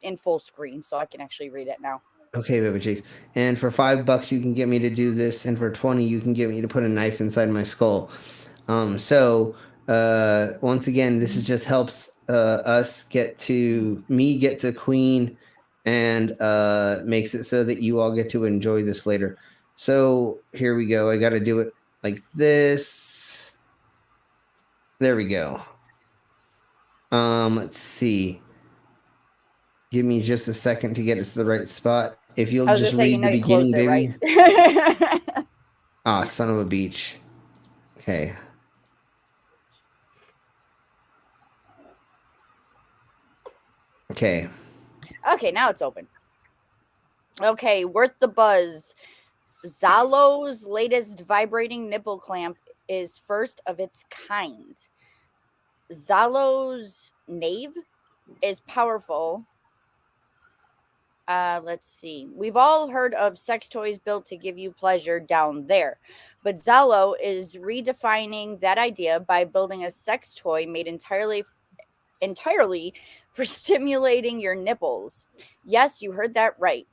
in full screen, so I can actually read it now. Okay, baby cheek. And for $5, you can get me to do this, and for 20, you can get me to put a knife inside my skull. So once again, this is just helps us get to Queen, and makes it so that you all get to enjoy this later. So here we go. I got to do it like this. There we go. Let's see. Give me just a second to get it to the right spot. If you'll just read the beginning, baby. Right? Ah, son of a beach. Okay. Okay. Okay, now it's open. Okay, worth the buzz. Zalo's latest vibrating nipple clamp is first of its kind. Zalo's Knave is powerful. Let's see. We've all heard of sex toys built to give you pleasure down there, but Zalo is redefining that idea by building a sex toy made entirely for stimulating your nipples. Yes, you heard that right.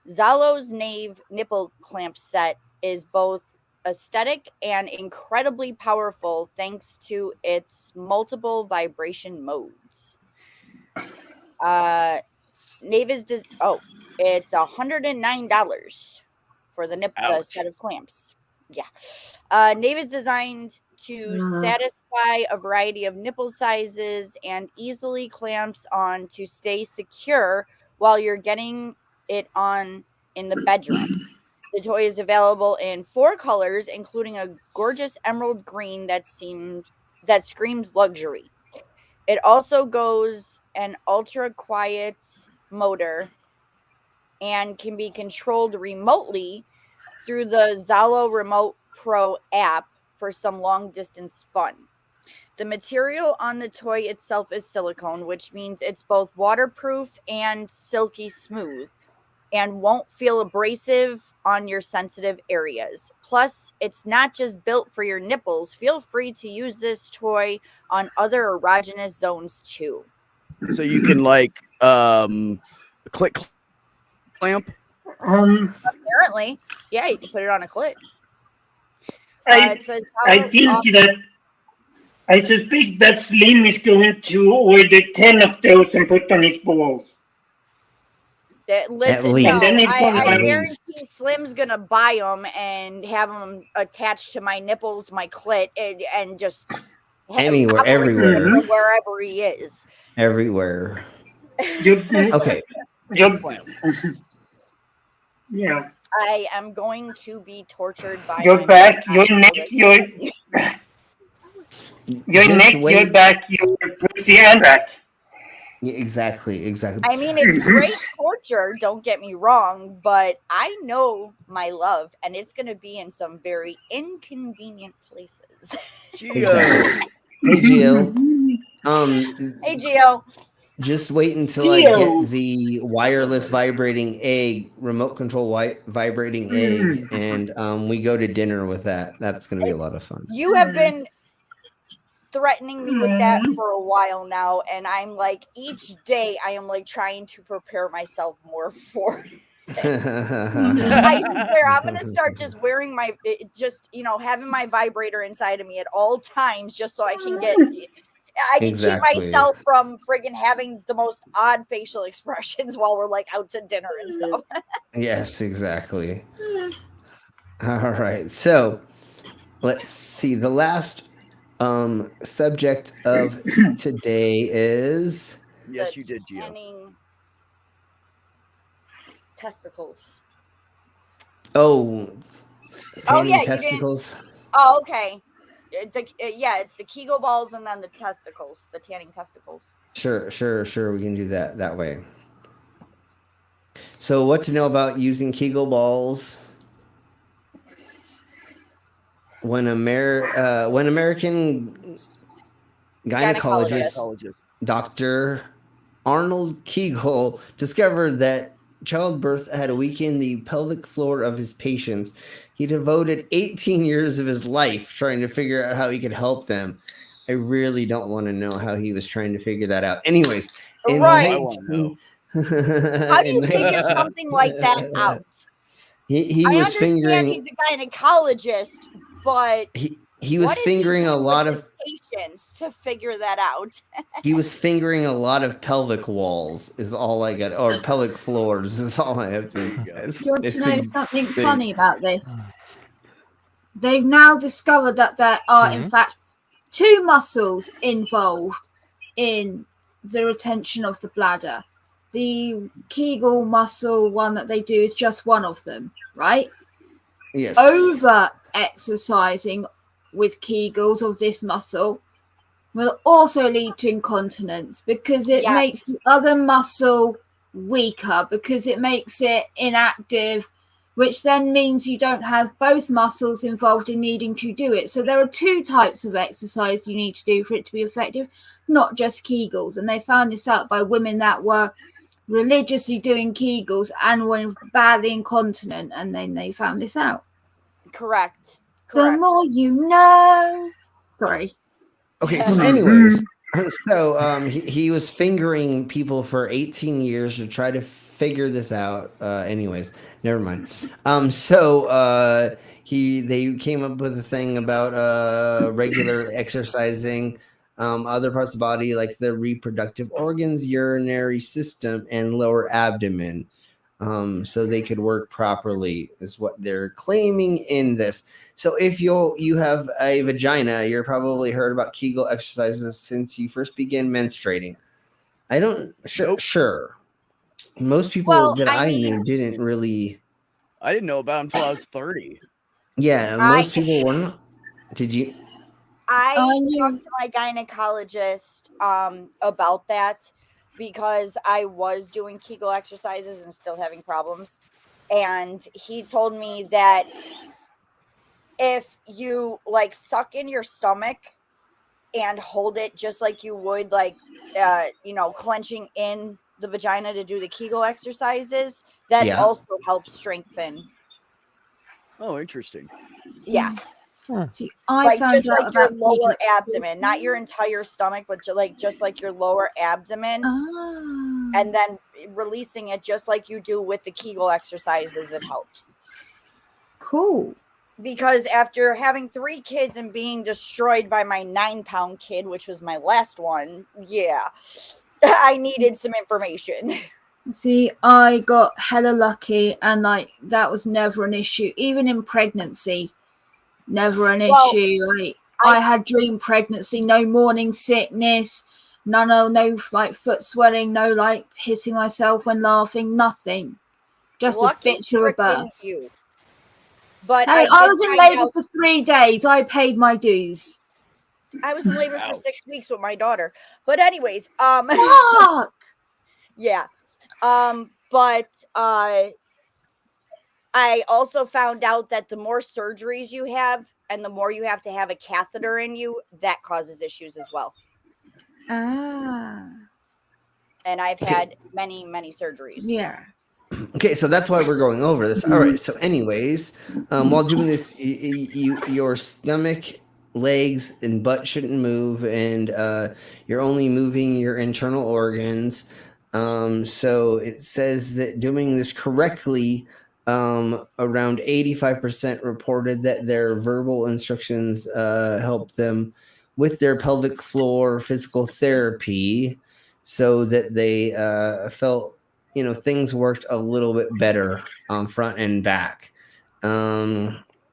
Zalo's Knave nipple clamp set is both aesthetic and incredibly powerful thanks to its multiple vibration modes. Knave is it's $109 for the set of clamps. Yeah. Knave is designed to satisfy a variety of nipple sizes and easily clamps on to stay secure while you're getting it on in the bedroom. The toy is available in 4 colors, including a gorgeous emerald green that screams luxury. It also goes an ultra quiet motor and can be controlled remotely through the Zalo Remote Pro app for some long distance fun. The material on the toy itself is silicone, which means it's both waterproof and silky smooth and won't feel abrasive on your sensitive areas. Plus, it's not just built for your nipples. Feel free to use this toy on other erogenous zones too. So you can click clamp. Apparently, yeah, you can put it on a clit. I suspect that Slim is going to order 10 of those and put on his balls. Listen, no, I guarantee Slim's gonna buy them and have them attached to my nipples, my clit, and just everywhere, wherever he is. Everywhere. Okay. Yeah. I am going to be tortured by your back, your neck, your neck, your back, your pussy, and back. Yeah, exactly. I mean, it's great torture, don't get me wrong, but I know my love, and it's going to be in some very inconvenient places. Exactly. Hey, Gio. Hey, Gio. Just wait until I get the wireless vibrating egg, remote control vibrating egg, and we go to dinner with that. That's going to be a lot of fun. You have been threatening me with that for a while now, and I'm like, each day I am like trying to prepare myself more for it. I swear I'm gonna start just wearing having my vibrator inside of me at all times, just so I can keep myself from friggin' having the most odd facial expressions while we're like out to dinner and stuff. Yes, exactly. All right, so let's see. The last subject of today is you did, Gio. Testicles. Tanning yeah, testicles. Oh, okay. It's the Kegel balls and then the testicles, the tanning testicles. Sure. We can do that way. So, what to know about using Kegel balls? When American gynecologist Dr. Arnold Kegel discovered that childbirth had weakened the pelvic floor of his patients, he devoted 18 years of his life trying to figure out how he could help them. I really don't want to know how he was trying to figure that out. Anyways, in How do you And figure something like that out? He I was understand fingering. he's a gynecologist, but He was what is he fingering a doing lot with of. his patients to figure that out? He was fingering a lot of pelvic walls. Is all I got, or pelvic floors. Is all I have to. Do you want to know something funny about this? Uh. They've now discovered that there are, in Mhm. fact, 2 muscles involved in the retention of the bladder. The Kegel muscle one that they do is just one of them, right? Yes. Over exercising with Kegels of this muscle will also lead to incontinence because it makes the other muscle weaker, because it makes it inactive, which then means you don't have both muscles involved in needing to do it. So there are 2 types of exercise you need to do for it to be effective, not just Kegels. And they found this out by women that were religiously doing Kegels and were badly incontinent, and then they found this out. Correct. The more you know. Sorry. Okay, so anyways, so he was fingering people for 18 years to try to figure this out. Anyways, never mind. They came up with a thing about regular exercising other parts of the body, like the reproductive organs, urinary system, and lower abdomen. So they could work properly, is what they're claiming in this. So if you have a vagina, you're probably heard about Kegel exercises since you first began menstruating. I don't sure. Most people that I knew didn't really. I didn't know about them until I was 30. Yeah, most people weren't. Did you? I talked to my gynecologist about that because I was doing Kegel exercises and still having problems. And he told me that if you like suck in your stomach and hold it just like you would like clenching in the vagina to do the Kegel exercises, that Yeah. also helps strengthen. Oh, interesting. Yeah. See, I Like found just out like your about lower Kegel. abdomen, not your entire stomach, but just like your lower abdomen. And then releasing it just like you do with the Kegel exercises, it helps. Cool. Because after having 3 kids and being destroyed by my 9-pound kid, which was my last one, yeah, I needed some information. See, I got hella lucky, and like that was never an issue, even in pregnancy. Never an issue. Like I had dream pregnancy, no morning sickness, no like foot swelling, no like pissing myself when laughing, nothing. Just Lucky a bitch of a frickin' birth. you. But Hey, I I did was in find labor out- for 3 days. I paid my dues. I was in labor for 6 weeks with my daughter. But anyways, Fuck! yeah. But I also found out that the more surgeries you have and the more you have to have a catheter in you, that causes issues as well. Ah. And I've had many, many surgeries. Yeah. Okay, so that's why we're going over this. All right. So, anyways, while doing this, your stomach, legs, and butt shouldn't move, and you're only moving your internal organs. So it says that doing this correctly, around 85% reported that their verbal instructions helped them with their pelvic floor physical therapy, so that they felt things worked a little bit better on front and back.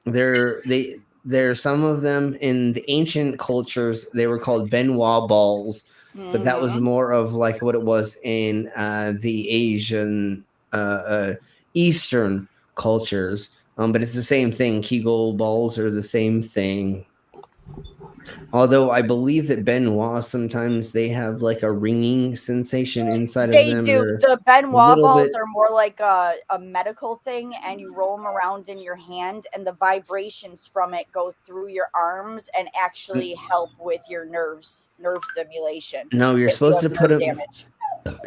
There some of them in the ancient cultures, they were called Benoit balls, but that was more of like what it was in the Asian Eastern cultures. But it's the same thing. Kegel balls are the same thing. Although I believe that Benoit, sometimes they have like a ringing sensation inside of them. They do. They're The a Benoit little balls bit- are more like a medical thing, and you roll them around in your hand, and the vibrations from it go through your arms and actually help with your nerve stimulation. No, you're if you supposed to have put nerve them. damage.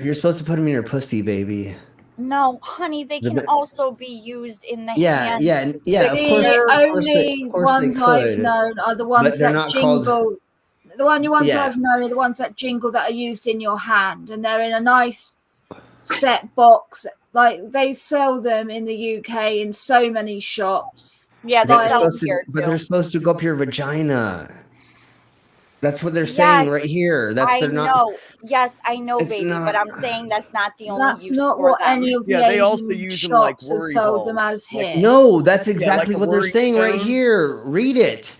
You're supposed to put them in your pussy, baby. No, honey, they The can be- also be used in the Yeah, hand. yeah, yeah. Of The course, only of course they ones I've could, known are the but ones they're that not called- jingle. The only ones Yeah. I've known are the ones that jingle that are used in your hand, and they're in a nice set box. Like they sell them in the UK in so many shops. Yeah, they They're sell them supposed to, here but they're too. supposed to go up your vagina. That's what they're saying Yes, right here. That's I they're not. know. Yes, I know, It's baby, not. but I'm saying that's not the only That's use not for what them. any of the Yeah, they also Asian use them like shops have worry sold them balls. as here. No, that's Yeah, like exactly the what they're worry saying right stones. here. Read it.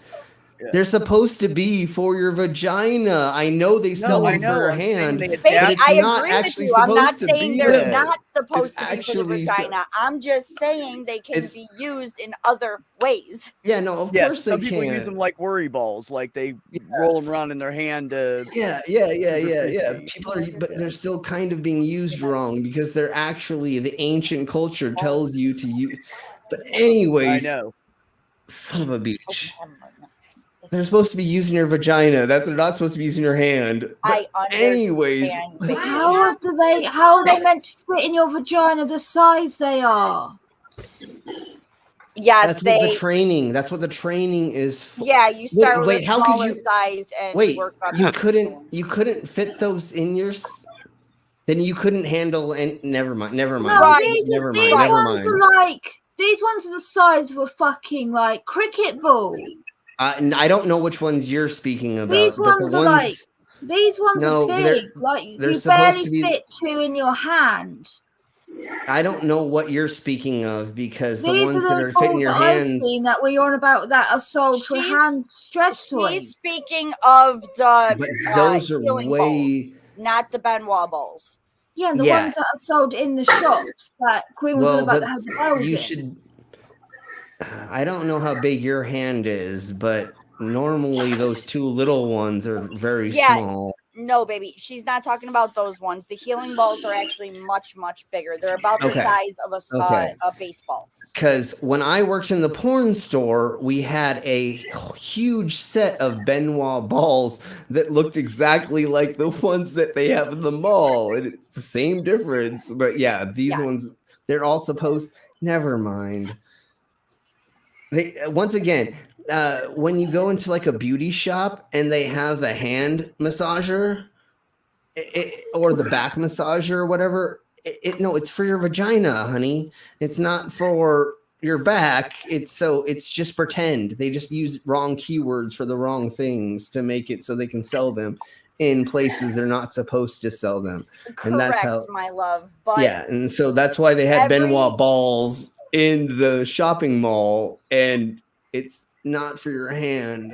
Yeah. They're supposed to be for your vagina. I know they sell No, I them for know. your I'm saying hand, they but Baby, it's I not agree with actually you. I'm not supposed to saying be they're that. not supposed It's to be for the actually vagina. I'm just saying they can be used in other ways. Yeah, no, of Yes, course some they people use can. them like worry balls, like they roll them around in their hand. Yeah. People are, but they're still kind of being used wrong because they're actually the ancient culture tells you to use. But anyways, I know. son of a bitch. They're supposed to be using your vagina. They're not supposed to be using your hand. But I understand. anyways, baby. How are they meant to fit in your vagina the size they are? Yes, that's what the training. That's what the training is for. Yeah, you start with a how could smaller you size and wait? work up. You couldn't fit those in your. Then you couldn't handle and never mind. No, these Never ones mind. are like these ones are the size of a fucking like cricket ball. I don't know which ones you're speaking about. These but ones the are ones, like these ones no, are they're- big. Like they're you supposed barely to be- fit two in your hand. I don't know what you're speaking of because the These ones are that the are fitting balls your that I've hands. seen that we're on about that are sold for hand stress toys. He's speaking of the But those are healing way. balls, not the Benoit balls. Yeah, the Yeah. ones that are sold in the shops that Queen was on about that have the bells you in. should. I don't know how big your hand is, but normally those two little ones are very Yeah. small. No, baby, she's not talking about those ones. The healing balls are actually much, much bigger. They're about the Okay. size of a baseball. Because when I worked in the porn store, we had a huge set of Benoit balls that looked exactly like the ones that they have in the mall. And it's the same difference. But yeah, these ones, they're all supposed. Never mind. Once again, when you go into like a beauty shop and they have the hand massager or the back massager or whatever, it's for your vagina, honey. It's not for your back. It's just pretend. They just use wrong keywords for the wrong things to make it so they can sell them in places they're not supposed to sell them. And that's Correct, how, my love. But yeah, and so that's why they had Benoit balls in the shopping mall, and it's not for your hand.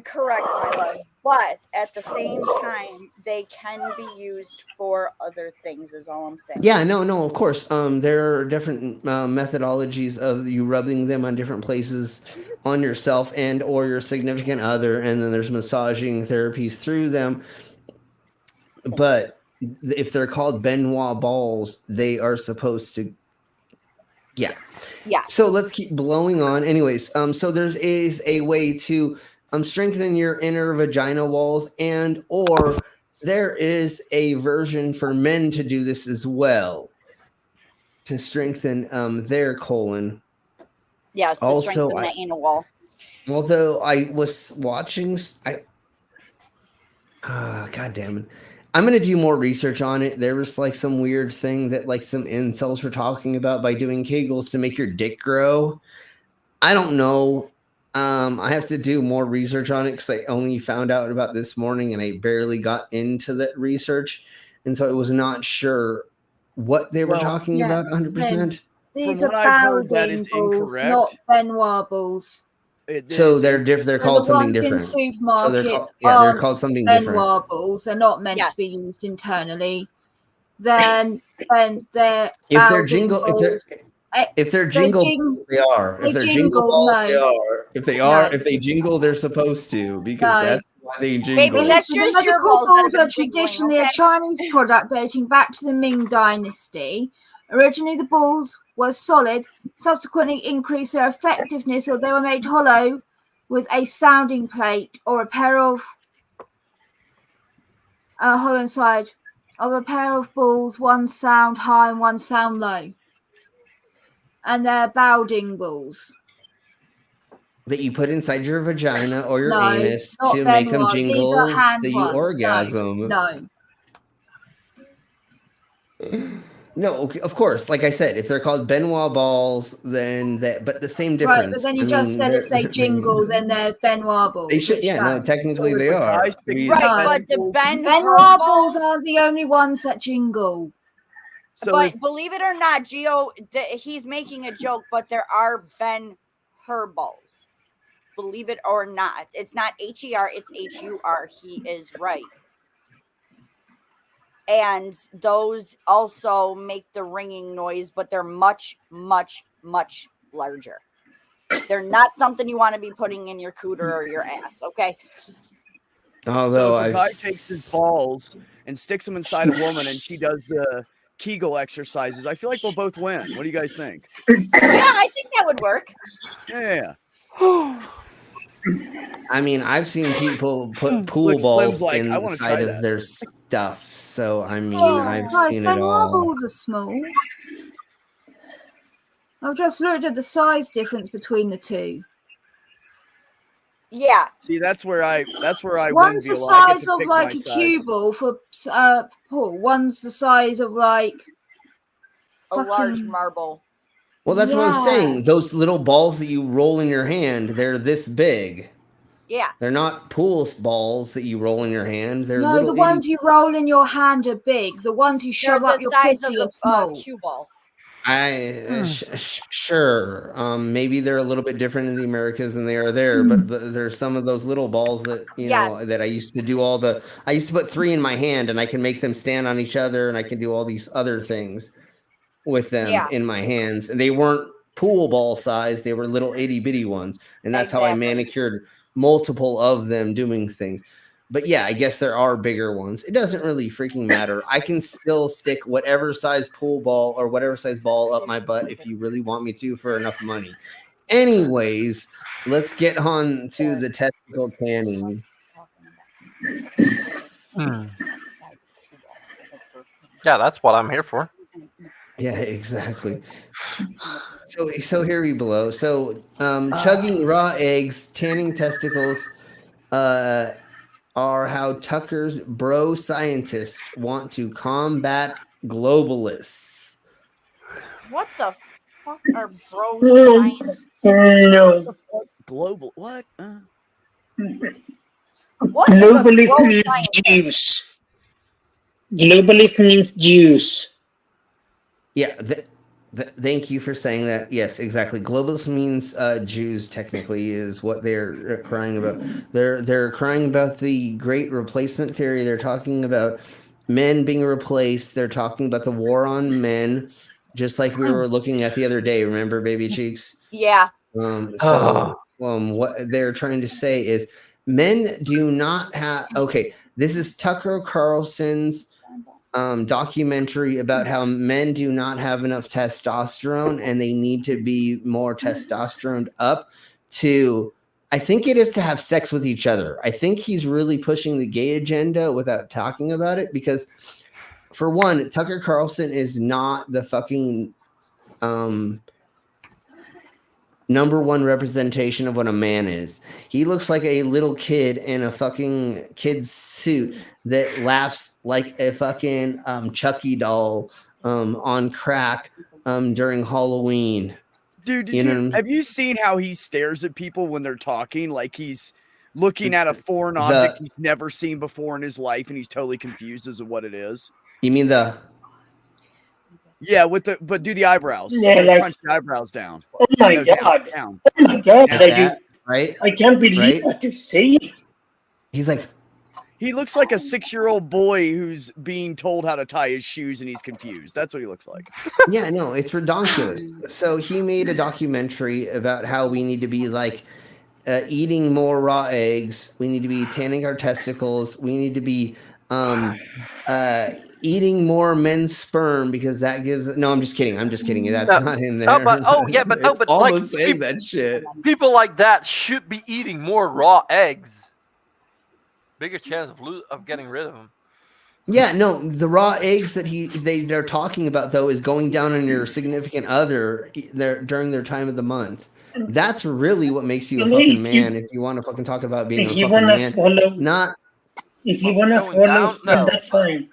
correct, my love. But at the same time, they can be used for other things, is all I'm saying. Yeah, no, of course. There are different methodologies of you rubbing them on different places on yourself and or your significant other, and then there's massaging therapies through them. But if they're called Benoit balls, they are supposed to. Yeah. Yeah. So let's keep blowing on. Anyways, so there is a way to strengthen your inner vagina walls, and or there is a version for men to do this as well to strengthen their colon. Yes, to strengthen the anal wall. Although I was watching, God damn it. I'm going to do more research on it. There was like some weird thing that like some incels were talking about by doing Kegels to make your dick grow. I don't know. I have to do more research on it because I only found out about this morning and I barely got into that research. And so I was not sure what they were talking about 100%. These From are what I've heard, that Bowden is balls, incorrect. not Benoit balls. So they're different. They're called the something ones different. in supermarkets they're called something different. Benoit balls. They're not meant to be used internally. Then they're If they're Bowden jingle, balls. if they're jingle, they are. If they're jingle balls, they are. If they are, if they jingle, they're supposed to because that's why they jingle. Maybe that's The just your medical balls that balls have are been jingling, traditionally okay? a Chinese product dating back to the Ming Dynasty. Originally, the balls were solid, subsequently increased their effectiveness, or they were made hollow with a sounding plate or a pair of hollow inside of a pair of balls, one sound high and one sound low. And they're Bowding balls. That you put inside your vagina or your No, anus not to make them Benoit. jingle These are hand so you ones. orgasm. No. No, okay, of course. Like I said, if they're called Benoit balls, then that. But the same difference. Right, but then you just said if they jingle, then they're Benoit balls. They should. which Yeah, no. don't. Technically, So is they the are. guy sticks Right, No. but the Benoit balls aren't the only ones that jingle. So but believe it or not, Gio, he's making a joke, but there are Ben Hur balls. Believe it or not, it's not HER, it's HUR. He is right. And those also make the ringing noise, but they're much, much, much larger. They're not something you want to be putting in your cooter or your ass, okay? Although so if a guy takes his balls and sticks them inside a woman and she does the Kegel exercises, I feel like they'll both win. What do you guys think? Yeah, I think that would work. Yeah. I mean, I've seen people put pool Look, Slim's balls like, I in the wanna side try of that. their stuff. So I mean, Oh, I've Christ, seen it Benoit all. balls are small. I've just looked at the size difference between the two. Yeah. See, that's where I win, One's the Vila. I get size to of pick like my a size. cue ball for Paul. One's the size of like A large fucking- marble. Well, that's what I'm Yeah. saying. Those little balls that you roll in your hand, they're this big. Yeah. They're not pool balls that you roll in your hand. They're No, little the ones you roll in your hand are big. The ones you shove They're up the your size pussy of are small. the cue ball. Sure. Maybe they're a little bit different in the Americas than they are there, but there's some of those little balls that know Yes. that I used to do I used to put 3 in my hand and I can make them stand on each other and I can do all these other things with them in my hands. And they weren't pool ball size, they were little itty bitty ones. And that's how I manicured multiple of them doing things. But yeah, I guess there are bigger ones. It doesn't really freaking matter. I can still stick whatever size pool ball or whatever size ball up my butt if you really want me to for enough money. Anyways, let's get on to the testicle tanning. Yeah, that's what I'm here for. Yeah, exactly. So here we below. So chugging raw eggs, tanning testicles, are how Tucker's bro scientists want to combat globalists. What the fuck are bro science? No. Global what? What is a Globalist bro means scientist? Jews. Globalist means Jews. Yeah, thank you for saying that. Yes, exactly. Globalist means Jews. Technically, is what they're crying about. They're crying about the Great Replacement theory. They're talking about men being replaced. They're talking about the war on men, just like we were looking at the other day. Remember, Baby Cheeks? Yeah. What they're trying to say is men do not have. Okay, this is Tucker Carlson's documentary about how men do not have enough testosterone and they need to be more testosterone up to, I think it is to have sex with each other. I think he's really pushing the gay agenda without talking about it because, for one, Tucker Carlson is not the fucking number one representation of what a man is. He looks like a little kid in a fucking kid's suit that laughs like a fucking Chucky doll on crack during Halloween. Dude, have you seen how he stares at people when they're talking? Like he's looking at a foreign object he's never seen before in his life and he's totally confused as to what it is. You mean the... Yeah, but do the eyebrows. Yeah, like, crunch the eyebrows down. Oh my god! Down. Oh my god! Right? I can't believe what you say. He's like, he looks like a 6-year-old boy who's being told how to tie his shoes and he's confused. That's what he looks like. Yeah, no, it's redonkulous. So he made a documentary about how we need to be like eating more raw eggs. We need to be tanning our testicles. We need to be eating more men's sperm because that gives. No, I'm just kidding. That's not in there. But almost like saying that shit. People like that should be eating more raw eggs. Bigger chance of getting rid of them. Yeah, no, the raw eggs that they're talking about though is going down on your significant other during their time of the month. That's really what makes you a fucking man. If you want to fucking talk about being a fucking man, if you want to follow, then that's fine.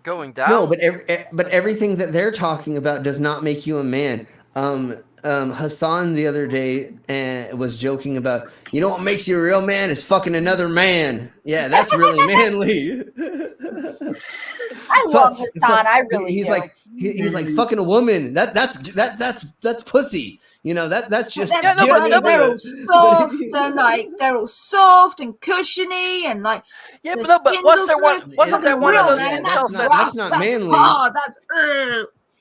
Going down. No, but everything that they're talking about does not make you a man. Hassan the other day was joking about, you know what makes you a real man is fucking another man. Yeah, that's really manly. I love Hassan. I really he's do. like he's like fucking a woman. That's pussy. You know that's just they're all soft and like they're all soft and cushiony and like yeah, but wasn't there one of those incels that's not manly. Hard, that's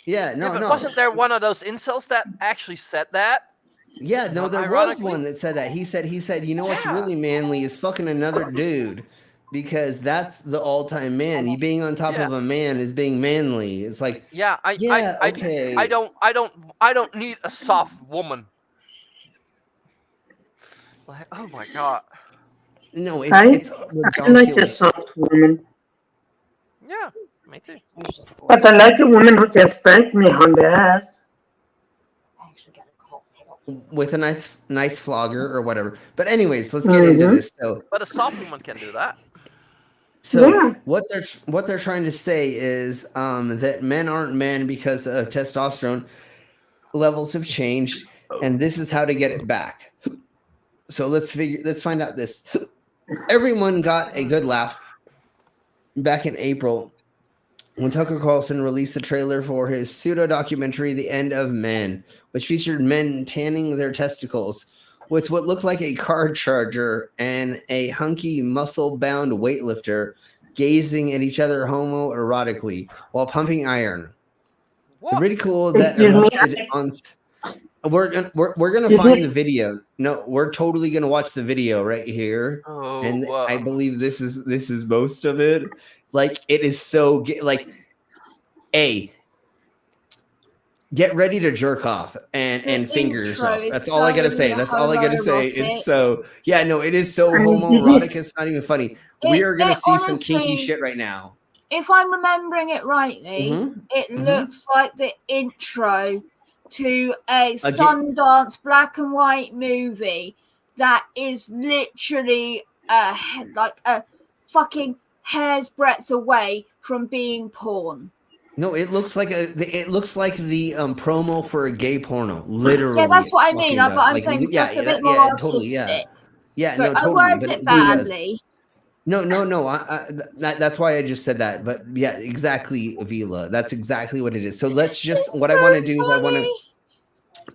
yeah, no, but no. Wasn't there one of those incels that actually said that? Yeah, no, there was one that said that. He said, you know what's really manly is fucking another dude, because that's the all-time man. You being on top of a man is being manly. It's like, okay. I don't need a soft woman. Like, oh my god. No, I like a soft woman. Yeah, me too. But I like a woman who can spank me on the ass. With a nice flogger or whatever. But anyways, let's get into this. So, but a soft woman can do that. So what they're trying to say is that men aren't men because of testosterone levels have changed, and this is how to get it back. So let's find out this. Everyone got a good laugh back in April when Tucker Carlson released the trailer for his pseudo-documentary, The End of Men, which featured men tanning their testicles with what looked like a car charger and a hunky, muscle-bound weightlifter gazing at each other homoerotically while pumping iron. What? The ridicule that erupted on... We're gonna find the video. No, we're totally gonna watch the video right here, and I believe this is most of it. Like, it is so like, get ready to jerk off and finger yourself. That's all I gotta say. That's all I gotta say. It's so it is so homoerotic. It's not even funny. We are gonna see some kinky shit right now. If I'm remembering it rightly, it looks like the intro to a Sundance black and white movie that is literally like a fucking hair's breadth away from being porn. No, it looks like the promo for a gay porno. Literally. Yeah, that's what I mean. But I'm saying just a bit more artistic. Totally, yeah. So no, totally. I worded it badly. No. That's why I just said that. But yeah, exactly, Vila. That's exactly what it is. So let's just. What I want to do is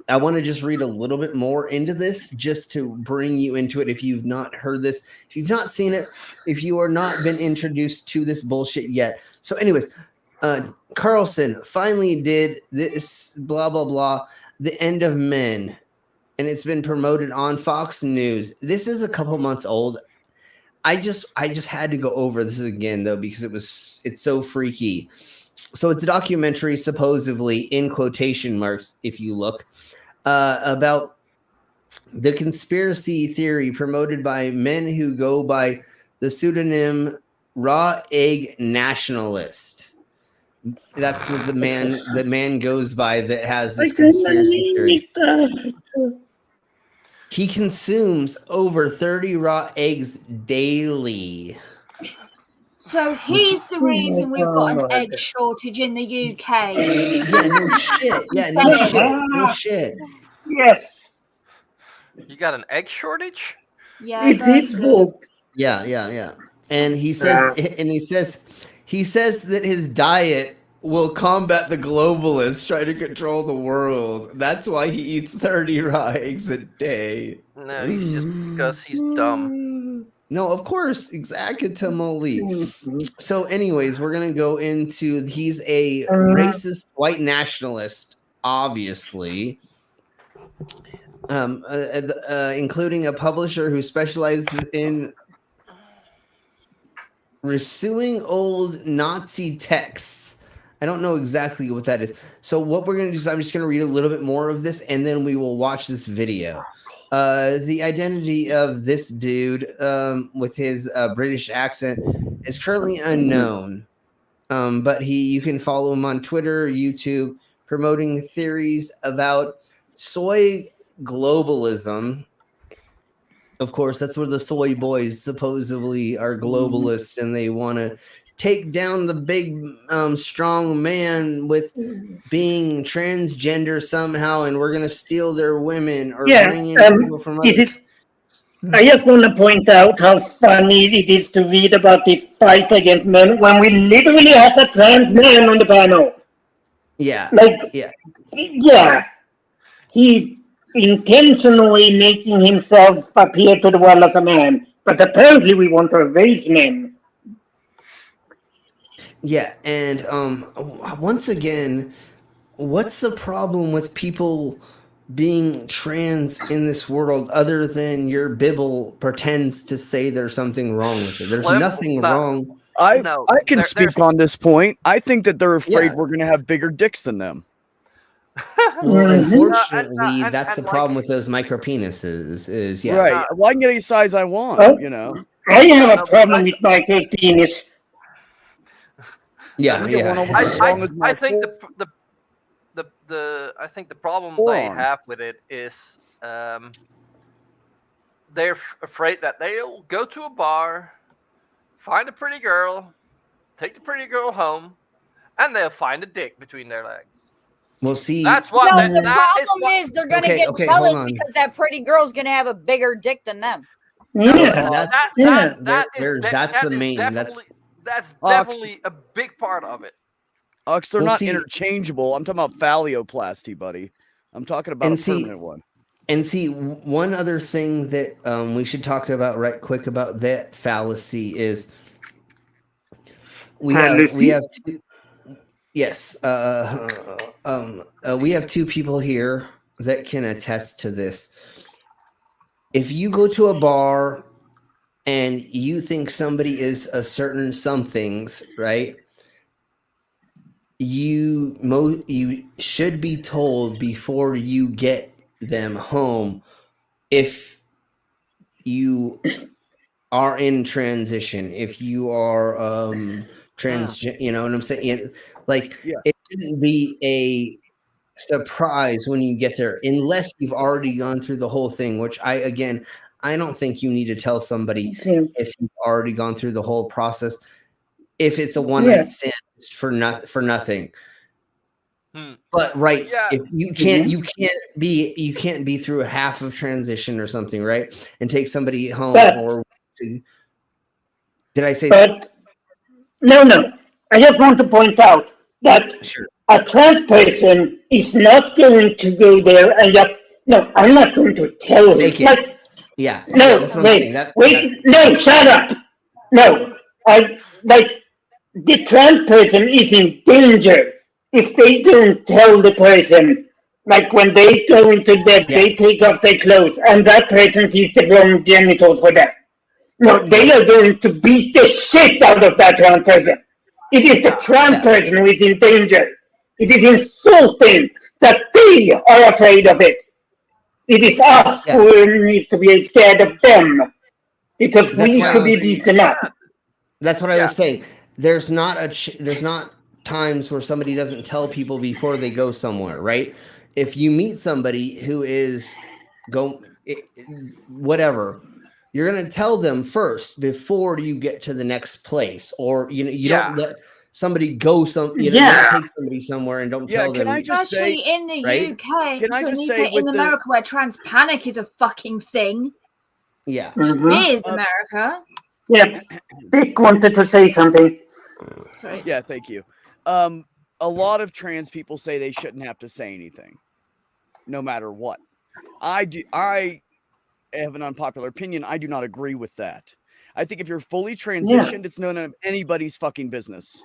I want to just read a little bit more into this, just to bring you into it. If you've not heard this, if you've not seen it, if you are not been introduced to this bullshit yet. So, anyways, Carlson finally did this. Blah blah blah. The End of Men, and it's been promoted on Fox News. This is a couple months old. I just had to go over this again though, because it's so freaky. So it's a documentary, supposedly, in quotation marks, if you look, about the conspiracy theory promoted by men who go by the pseudonym Raw Egg Nationalist. That's what the man goes by that has this conspiracy theory. He consumes over 30 raw eggs daily. So he's the reason we've got an egg shortage in the UK. No shit. Yes. You got an egg shortage? Yeah. Yeah. And he says that his diet will combat the globalists trying to control the world. That's why he eats 30 raw eggs a day. No, he's just because he's dumb. No, of course, exactly. So, anyways, we're gonna go into. He's a racist white nationalist, obviously, including a publisher who specializes in resuing old Nazi texts. I don't know exactly what that is. So, what we're gonna do is I'm just gonna read a little bit more of this, and then we will watch this video. The identity of this dude with his British accent is currently unknown, but you can follow him on Twitter, YouTube, promoting theories about soy globalism. Of course, that's where the soy boys supposedly are globalists, and they want to take down the big strong man with being transgender somehow, and we're gonna steal their women or bring in people from is other. it? I just want to point out how funny it is to read about this fight against men when we literally have a trans man on the panel. Yeah. Like, yeah, he's intentionally making himself appear to the world as a man, but apparently we want to erase men. Yeah, and once again, what's the problem with people being trans in this world other than your Bible pretends to say there's something wrong with it? There's nothing wrong. I can speak on this point. I think that they're afraid Yeah. we're going to have bigger dicks than them. Well, unfortunately, that's the problem with those micro penises. Is Right. Well, I can get any size I want, you know. I have a problem with my penis. Yeah, I think I think the problem they have with it is they're afraid that they'll go to a bar, find a pretty girl, take the pretty girl home, and they'll find a dick between their legs. Well, see, that's what. No, the that problem is they're going to get hold jealous on. because that pretty girl's going to have a bigger dick than them. That's the is main. That's definitely a big part of it. Because they're Well, not see- interchangeable. I'm talking about phalloplasty, buddy. I'm talking about And a see- permanent one. And see, one other thing that we should talk about right quick about that fallacy is we have two, yes, we have two people here that can attest to this. If you go to a bar and you think somebody is a certain somethings, right? You should be told before you get them home if you are in transition, if you are you know what I'm saying? Like it shouldn't be a surprise when you get there unless you've already gone through the whole thing, which I don't think you need to tell somebody if you've already gone through the whole process. If it's a one night stand for nothing. But if you can't be through a half of transition or something, right? And take somebody home did I say No. I just want to point out that a trans person is not going to go there and just I'm not going to tell him. No, shut up. No. The trans person is in danger if they don't tell the person. Like when they go into bed, they take off their clothes, and that person sees the wrong genital for them. No, they are going to beat the shit out of that trans person. It is the trans person who is in danger. It is insulting that they are afraid of it. It is us who needs to be scared of them because we need to be beaten up. That's what I was saying. There's not times where somebody doesn't tell people before they go somewhere, right? If you meet somebody who is whatever, you're going to tell them first before you get to the next place, or you don't let somebody go you don't take somebody somewhere and don't tell them. Especially in the UK, Can I just Tanika, say in America where trans panic is a fucking thing. Yeah. It is America. Yeah. Vic wanted to say something. Sorry. Yeah, thank you. A lot of trans people say they shouldn't have to say anything, no matter what. I have an unpopular opinion. I do not agree with that. I think if you're fully transitioned, it's none of anybody's fucking business.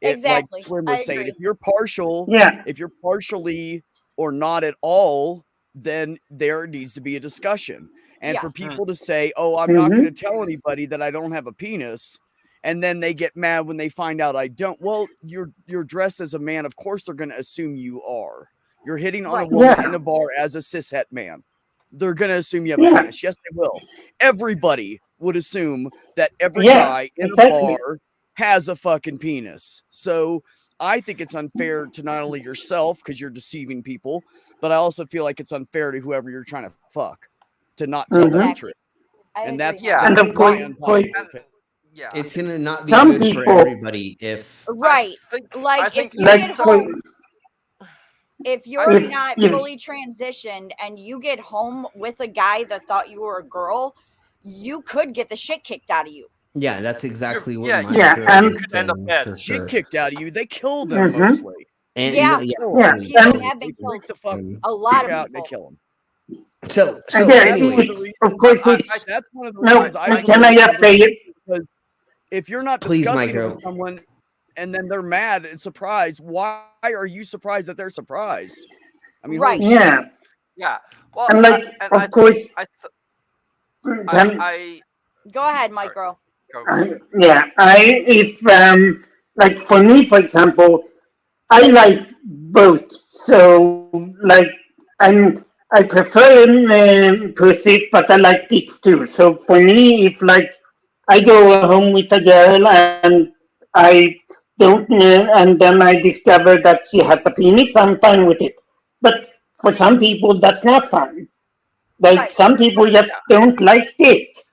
Exactly. Like Slim was saying, if you're partial, if you're partially or not at all, then there needs to be a discussion. And for people to say, "Oh, I'm not going to tell anybody that I don't have a penis," and then they get mad when they find out I don't. Well, you're dressed as a man. Of course, they're going to assume you are. You're hitting on a woman in a bar as a cishet man. They're going to assume you have a penis. Yes, they will. Everybody would assume that every guy in a bar has a fucking penis. So I think it's unfair to not only yourself because you're deceiving people, but I also feel like it's unfair to whoever you're trying to fuck to not tell the truth. And that's and of course, Yeah. It's gonna not be Some good for people- everybody if Right. I If think you like get for- home, if you're If- not if- fully transitioned and you get home with a guy that thought you were a girl, you could get the shit kicked out of you. yeah, that's exactly what yeah, my yeah, girl and- was You could end up saying, dead. for Get sure. kicked out of you. They kill them Mhm. mostly. And Yeah. Yeah, People and- have been They killed. freak the fuck A lot of out. They people. kill them. So And yeah, anyway, of course, it's That's one of the no. reasons I Can I just say it? Because if you're not Please, discussing Micro. with someone and then they're mad and surprised, why are you surprised that they're surprised? I mean, Right. holy shit. Yeah, Yeah. Well, and like, of course, I Go ahead, Micro. yeah, if like for me, for example, I like both. So like, I prefer pussy, but I like dicks too. So for me, if like I go home with a girl and I don't know, and then I discover that she has a penis, I'm fine with it. But for some people, that's not fine. Like Right. some people just don't like dick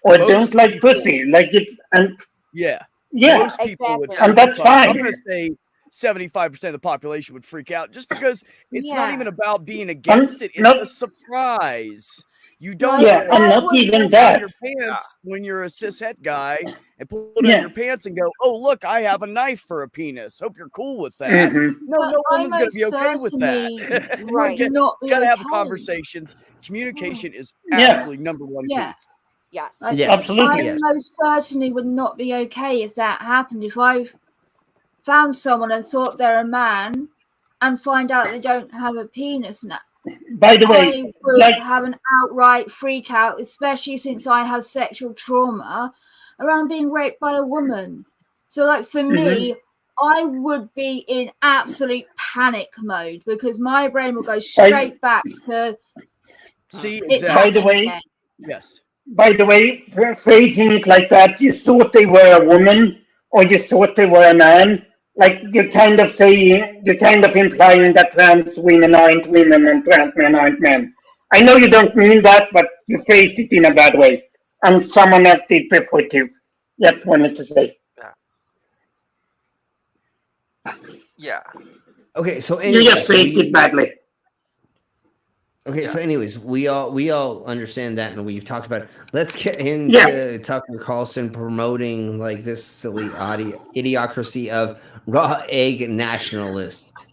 or Most don't like people- pussy. Like it, and Yeah. yeah, Most people would Exactly. and that's freak out. I'm fine. going to say 75% of the population would freak out just because it's not Yeah. even about being against it. It's nope. a surprise. You don't Like, Yeah, and I not would- even pull down that. your pants when you're a cishet guy and pull down Yeah. your pants and go, oh, look, I have a knife for a penis. Hope you're cool with that. Mhm. No, So no I woman's going to be most okay with that. certainly Right. would not be You got to have okay. conversations. Communication is Yeah. absolutely number one key. Yeah. Yes. Like, Yes. Absolutely. I Yes. most certainly would not be okay if that happened. If I've found someone and thought they're a man and find out they don't have a penis, now By the I way, would like have an outright freak out, especially since I have sexual trauma around being raped by a woman. So, like, for me, I would be in absolute panic mode because my brain will go straight back to See, it's by the happening way, again. Yes. by the way, phrasing it like that, you thought they were a woman or you thought they were a man. Like you're kind of saying, you're kind of implying that trans women aren't women and trans men aren't men. I know you don't mean that, but you phrased it in a bad way, and someone else did before too. Just wanted to say. Yeah. okay. So You anyways, just phrased it badly. Okay, so anyways, we all understand that, and we've talked about it. Let's get into Yeah. Tucker Carlson promoting like this silly idiocracy of raw egg nationalist.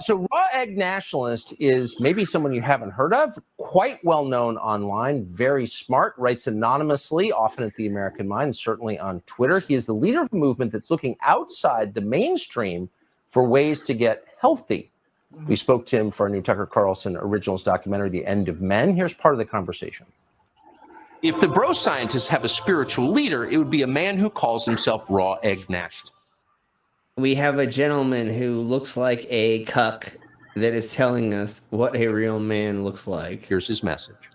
So Raw Egg Nationalist is maybe someone you haven't heard of, quite well known online, very smart, writes anonymously, often at the American Mind, certainly on Twitter. He is the leader of a movement that's looking outside the mainstream for ways to get healthy. We spoke to him for a new Tucker Carlson Originals documentary, The End of Men. Here's part of the conversation. If the bro scientists have a spiritual leader, it would be a man who calls himself Raw Egg Nationalist. We have a gentleman who looks like a cuck that is telling us what a real man looks like. Here's his message.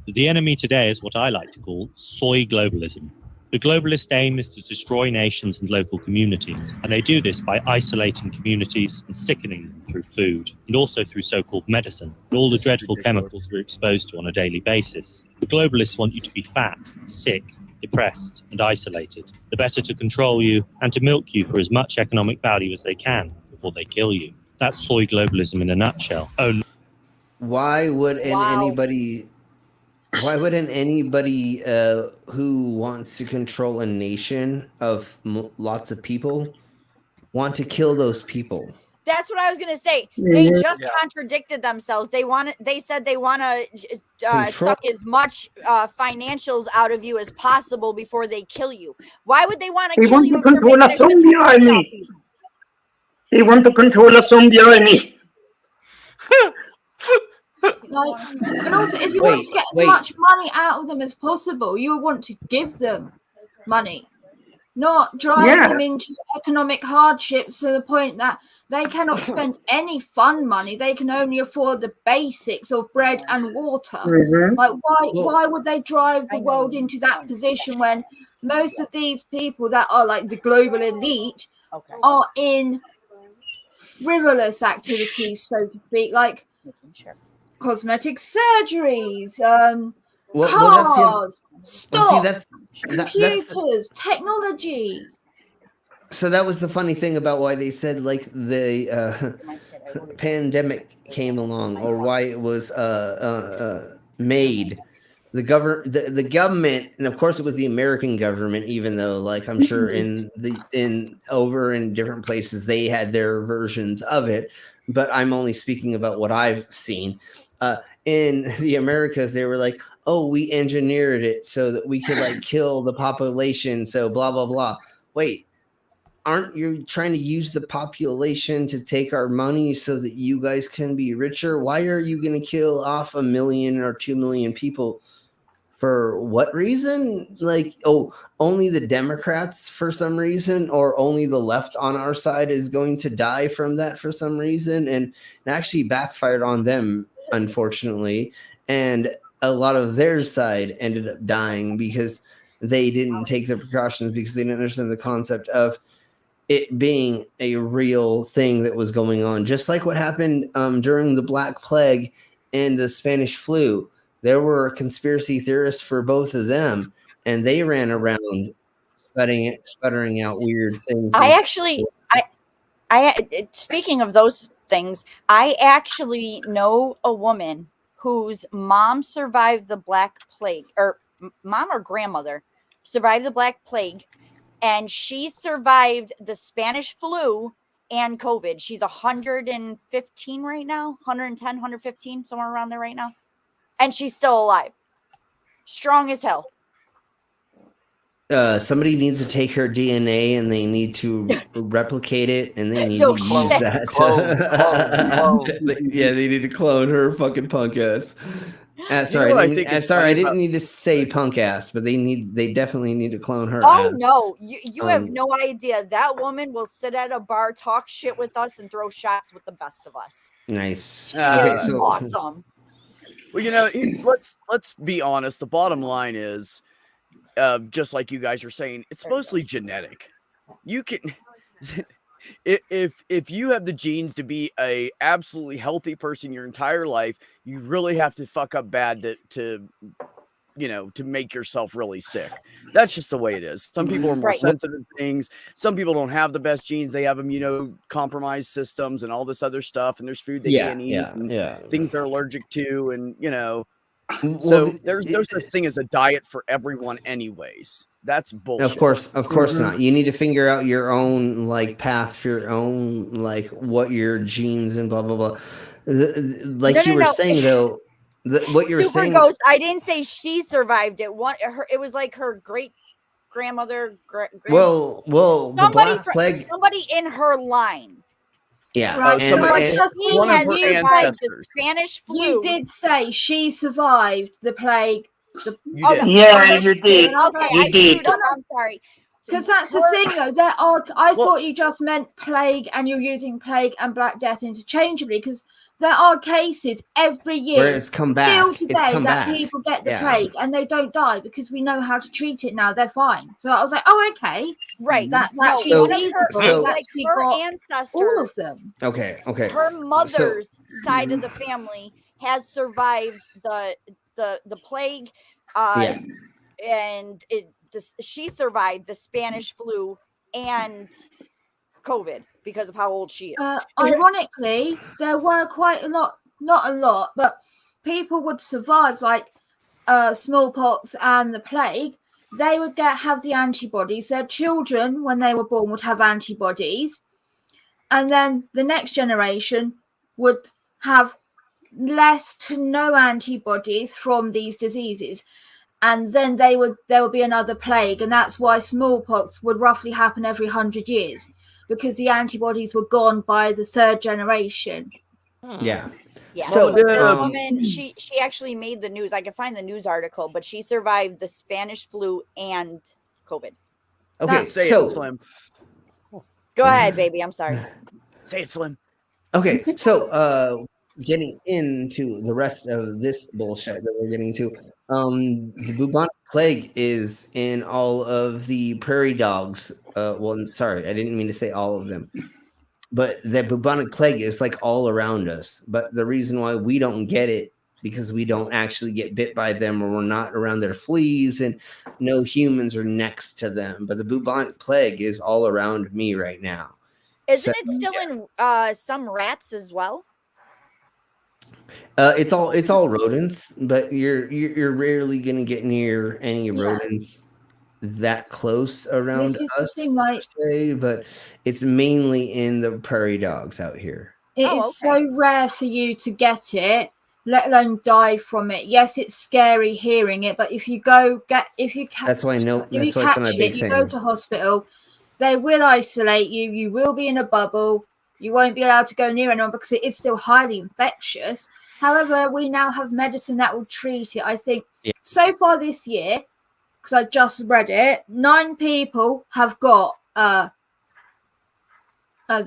The enemy today is what I like to call soy globalism. The globalist aim is to destroy nations and local communities, and they do this by isolating communities and sickening them through food, and also through so-called medicine, and all the dreadful chemicals we're exposed to on a daily basis. The globalists want you to be fat, sick, depressed, and isolated. The better to control you and to milk you for as much economic value as they can before they kill you. That's soy globalism in a nutshell. Oh, Why wouldn't anybody who wants to control a nation of lots of people want to kill those people? That's what I was gonna say. They Mhm. just Yeah. contradicted themselves. They said they want to Control- suck as much financials out of you as possible before they kill you. Why would they want to They kill want you? to if they're control a making a shit zombie ton of money off army. you? They want to control a zombie army. Like, and also, if you want to get as much money out of them as possible, you want to give them money, not drive Yeah. them into economic hardships to the point that they cannot spend any fun money. They can only afford the basics of bread and water. Mhm. Like, why would they drive the world into that position when most of these people that are like the global elite are in frivolous activities, so to speak, like cosmetic surgeries, that's cars, stocks, that's computers, technology. So that was the funny thing about why they said like the pandemic came along, or why it was made. The government, and of course it was the American government, even though like I'm sure in different places they had their versions of it, but I'm only speaking about what I've seen. In the Americas, they were like, oh, we engineered it so that we could like kill the population, so blah blah blah. Wait, aren't you trying to use the population to take our money so that you guys can be richer? Why are you going to kill off 1 million or 2 million people? For what reason? Like, oh, only the Democrats for some reason, or only the left on our side is going to die from that for some reason? And it actually backfired on them, unfortunately. And a lot of their side ended up dying because they didn't take the precautions, because they didn't understand the concept of it being a real thing that was going on. Just like what happened during the Black Plague and the Spanish flu. There were conspiracy theorists for both of them, and they ran around sputtering out weird things. Speaking of those things, I actually know a woman whose mom survived the Black Plague, or mom or grandmother survived the Black Plague, and she survived the Spanish flu and COVID. She's 115 right now, 110, 115, somewhere around there right now. And she's still alive. Strong as hell. Somebody needs to take her DNA and they need to replicate it, and they need to use that. Yeah, they need to clone her fucking punk ass. Sorry, I didn't need to say punk ass, but they definitely need to clone her. Oh no, you have no idea. That woman will sit at a bar, talk shit with us, and throw shots with the best of us. Nice. She is awesome. Well, let's be honest. The bottom line is, just like you guys were saying, it's mostly genetic. You can, if you have the genes to be a absolutely healthy person your entire life, you really have to fuck up bad to make yourself really sick. That's just the way it is. Some people are more sensitive to things. Some people don't have the best genes. They have immunocompromised systems and all this other stuff. And there's food they can't eat, and things they're allergic to, and So there's no such thing as a diet for everyone, anyways. That's bullshit. Of course not. You need to figure out your own path for your own what your genes and blah blah blah. Saying though. What you're saying, Ghost. I didn't say she survived it. It was like her great grandmother. Well, the Black Plague. Somebody in her line. Yeah, right. One of her ancestors. The Spanish flu. You did say she survived the plague. Yeah, you did. Okay, you did. I'm sorry. Because that's the thing, though. I thought you just meant plague, and you're using plague and Black Death interchangeably. Because there are cases every year, where it's come back, still today, that people get the plague and they don't die because we know how to treat it now. They're fine. So I was like, oh, okay, right. That's actually feasible. Her ancestors, all of them. Okay. Her mother's side of the family has survived the plague, and she survived the Spanish flu and COVID because of how old she is. Ironically, there were quite a lot, not a lot, but people would survive smallpox and the plague. They would have the antibodies. Their children, when they were born, would have antibodies. And then the next generation would have less to no antibodies from these diseases. And then there would be another plague. And that's why smallpox would roughly happen every 100 years. Because the antibodies were gone by the third generation. Yeah. So this woman, she actually made the news. I can find the news article, but she survived the Spanish flu and COVID. Okay, say it, Slim. Go ahead, baby. I'm sorry. Say it, Slim. Okay, so getting into the rest of this bullshit that we're getting to, the bubonic plague is in all of the prairie dogs. Sorry, I didn't mean to say all of them. But the bubonic plague is like all around us. But the reason why we don't get it because we don't actually get bit by them, or we're not around their fleas, and no humans are next to them. But the bubonic plague is all around me right now. Isn't it still in some rats as well? It's all rodents, but you're rarely gonna get near any rodents that close around This is us, the thing, like, per se, but it's mainly in the prairie dogs out here. it is so rare for you to get it, let alone die from it. Yes, it's scary hearing it, but if you catch That's why it's not a it, big you go thing. to hospital, they will isolate you. You will be in a bubble. You won't be allowed to go near anyone because it is still highly infectious. However, we now have medicine that will treat it. I think so far this year, because I just read it, 9 people have got the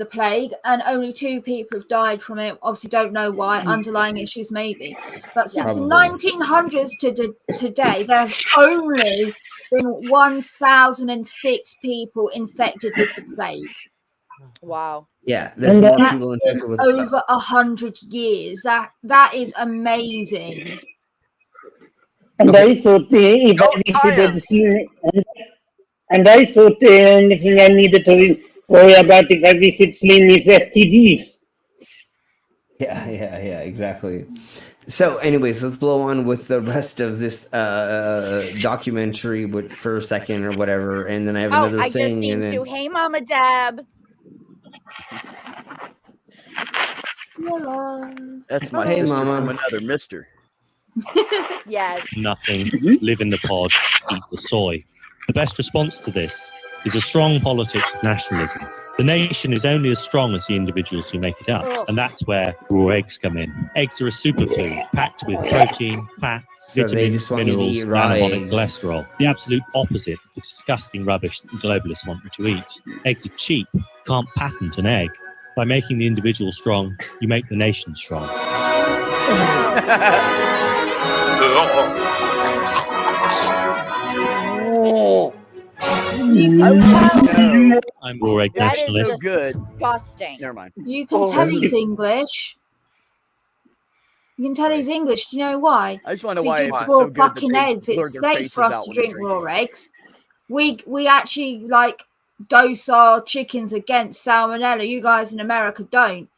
plague, and only 2 people have died from it. Obviously, don't know why. Underlying issues, maybe. But since the 1900s to today, there have only been 1,006 people infected with the plague. Wow. Yeah, there's more people That's infected in with over 100 years. That is amazing. And I thought if I visited Sweden, and I thought the only thing I needed to worry about if I visit Slim is STDs. Yeah, exactly. So, anyways, let's blow on with the rest of this documentary for a second or whatever, and then I have another I thing. just seen and then... too. Hey, Mama Deb. That's my Hey, sister Mama. from another mister. Yes. Nothing, live in the pod, eat the soy. The best response to this is a strong politics of nationalism. The nation is only as strong as the individuals who make it up, and that's where raw eggs come in. Eggs are a superfood packed with protein, fats, So they vitamins, just want you to minerals, eat and raw anabolic eggs. cholesterol. The absolute opposite of the disgusting rubbish that the globalists want you to eat. Eggs are cheap. Can't patent an egg. By making the individual strong, you make the nation strong. I'm raw egg That is nationalist. disgusting. Never mind. You can tell he's English. You can tell he's English. Do you know why? I just want to know He why drinks it's raw so good that fucking they eggs. blur It's their safe for faces us out to when they drink drink raw eggs. We actually like dose our chickens against salmonella. You guys in America don't.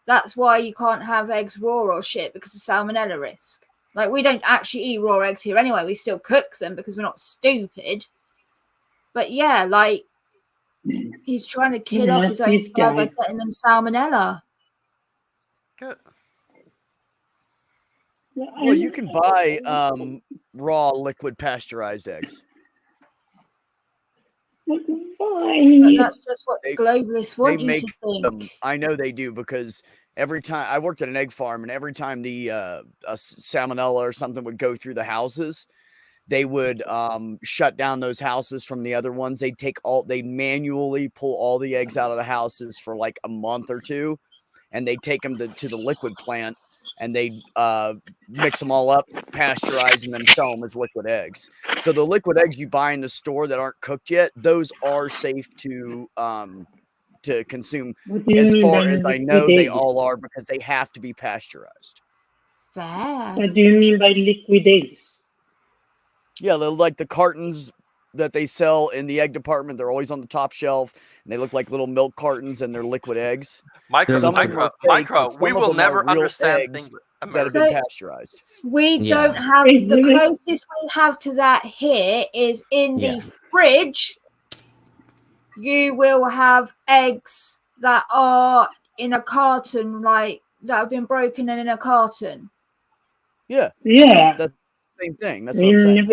That's why you can't have eggs raw or shit, because of salmonella risk. Like, we don't actually eat raw eggs here anyway. We still cook them because we're not stupid. But yeah, like, he's trying to kill off his own supply by getting them salmonella. Good. Well, you can buy raw liquid pasteurized eggs. But that's just what the globalists want They you make to think. them. I know they do, because every time I worked at an egg farm, and every time the a salmonella or something would go through the houses, they would shut down those houses from the other ones. They'd manually pull all the eggs out of the houses for like a month or 2, and they'd take them to the liquid plant, and they'd mix them all up, pasteurize, and then sell them as liquid eggs. So the liquid eggs you buy in the store that aren't cooked yet, those are safe to consume. As far as I know, they all are, because they have to be pasteurized. Fair. What do you mean by liquid eggs? Yeah, they're like the cartons that they sell in the egg department. They're always on the top shelf, and they look like little milk cartons, and they're liquid eggs. Some of them are fake, but some we of will them are never real understand eggs things. that have been pasteurized. We don't have the closest we have to that here is in the fridge. You will have eggs that are in a carton, like that have been broken and in a carton. Yeah. Yeah. That's the same thing. That's what I'm saying.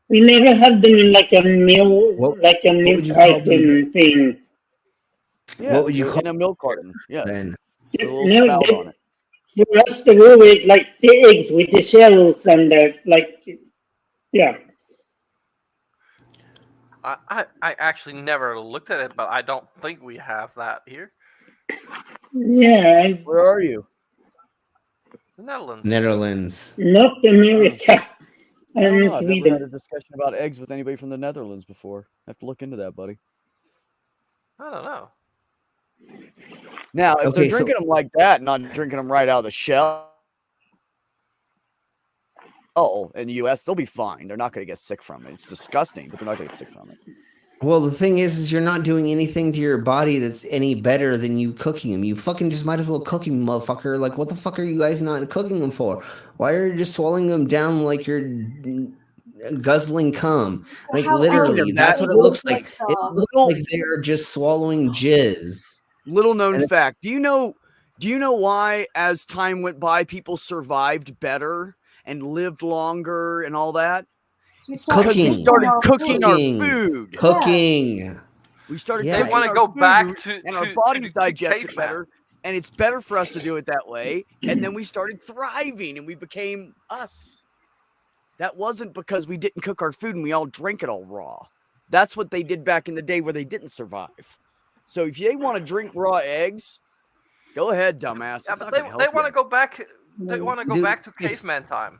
We never had them in like a milk carton thing. Yeah, What would you call in a milk carton? Yeah, then? with a little spout on it. For us, the raw egg, like the eggs with the shells and yeah. I actually never looked at it, but I don't think we have that here. Yeah. Where are you? The Netherlands. Netherlands. Not America. I don't know. I'm I've in never had a Sweden. discussion about eggs with anybody from the Netherlands before. I have to look into that, buddy. I don't know. Now, if Okay, they're so- drinking them like that, not drinking them right out of the shell in the U.S., they'll be fine. They're not going to get sick from it. It's disgusting, but they're not going to get sick from it. Well, the thing is you're not doing anything to your body that's any better than you cooking them. You fucking just might as well cook them, motherfucker. Like, what the fuck are you guys not cooking them for? Why are you just swallowing them down like you're guzzling cum? Like, literally, that's what it looks like. It looks like they're just swallowing jizz. Little known fact. Do you know why, as time went by, people survived better and lived longer and all that? Because we started cooking our food. Cooking. We started They cooking want to our go food, back to and our to- bodies to digest it caveman. better, and it's better for us to do it that way. And then we started thriving, and we became us. That wasn't because we didn't cook our food and we all drank it all raw. That's what they did back in the day where they didn't survive. So if they want to drink raw eggs, go ahead, dumbass. Yeah, It's but not gonna help they want to you. go back. They want to go Dude, back to if- caveman time.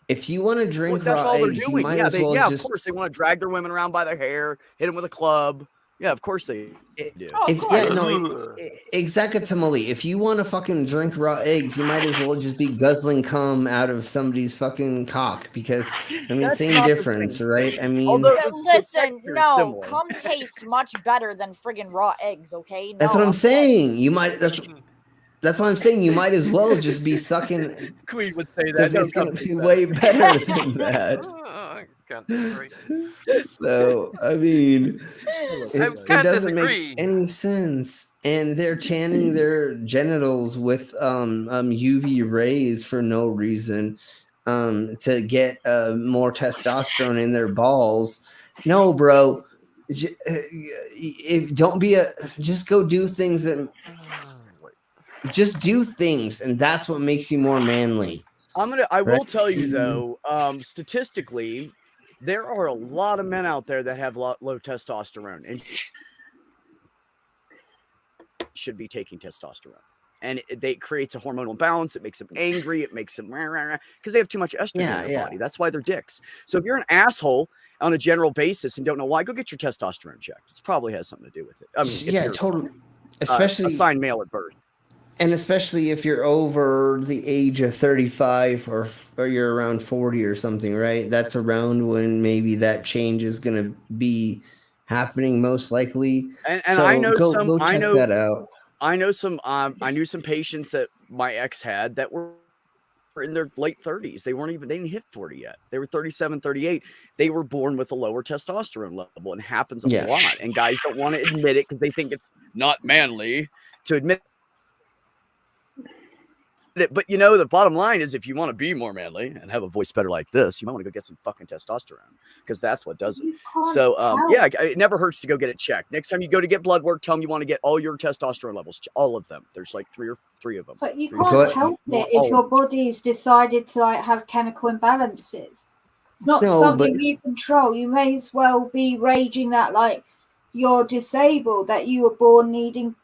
If you want to drink That's raw all they're eggs, you doing. might Yeah, as well of just. course they want to drag their women around by their hair, hit them with a club. Yeah, of course they do. Exactly, Tamale. If you want to fucking drink raw eggs, you might as well just be guzzling cum out of somebody's fucking cock because, I mean, That's same not the difference, same right? I mean, Listen, no, similar. cum tastes much better than friggin' raw eggs. Okay, that's no, what I'm saying. You might. That's what I'm saying. You might as well just be sucking. Queen would say that. Because No, it's gonna cum be way better than that. I can't disagree. So I mean, it can't doesn't disagree. make any sense. And they're tanning their genitals with UV rays for no reason, to get more testosterone in their balls. No, bro. If don't be just go do things that just do things, and that's what makes you more manly. I will Right? tell you though, statistically, there are a lot of men out there that have low testosterone and should be taking testosterone. And it creates a hormonal balance. It makes them angry. It makes them because they have too much estrogen in their body. That's why they're dicks. So if you're an asshole on a general basis and don't know why, go get your testosterone checked. It probably has something to do with it. I mean, if Yeah, you're, totally. Especially assigned male at birth. And especially if you're over the age of 35 or you're around 40 or something, right? That's around when maybe that change is going to be happening most likely. And so I know go check that out. I know some. I knew some patients that my ex had that were in their late 30s. They didn't hit 40 yet. They were 37, 38. They were born with a lower testosterone level, and it happens a lot. And guys don't want to admit it because they think it's not manly to admit it. But the bottom line is, if you want to be more manly and have a voice better like this, you might want to go get some fucking testosterone, because that's what does it. So it never hurts to go get it checked. Next time you go to get blood work, tell them you want to get all your testosterone levels, all of them. There's like three of them. So you can't help it if your body's decided to have chemical imbalances. It's not something you control. You may as well be raging that you're disabled, that you were born needing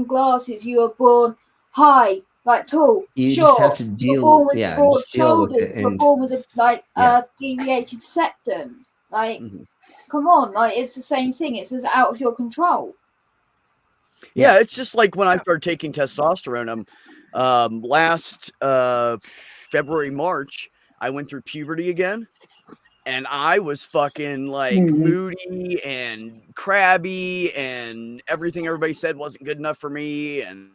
glasses, you were born high, tall, you short, just have to deal, you're born with broad just deal with shoulders, it. you're born with a deviated septum. Come on, it's the same thing. It's just out of your control. Yeah, it's just like when I started taking testosterone. Last February, March, I went through puberty again, and I was fucking moody and crabby, and everything everybody said wasn't good enough for me, and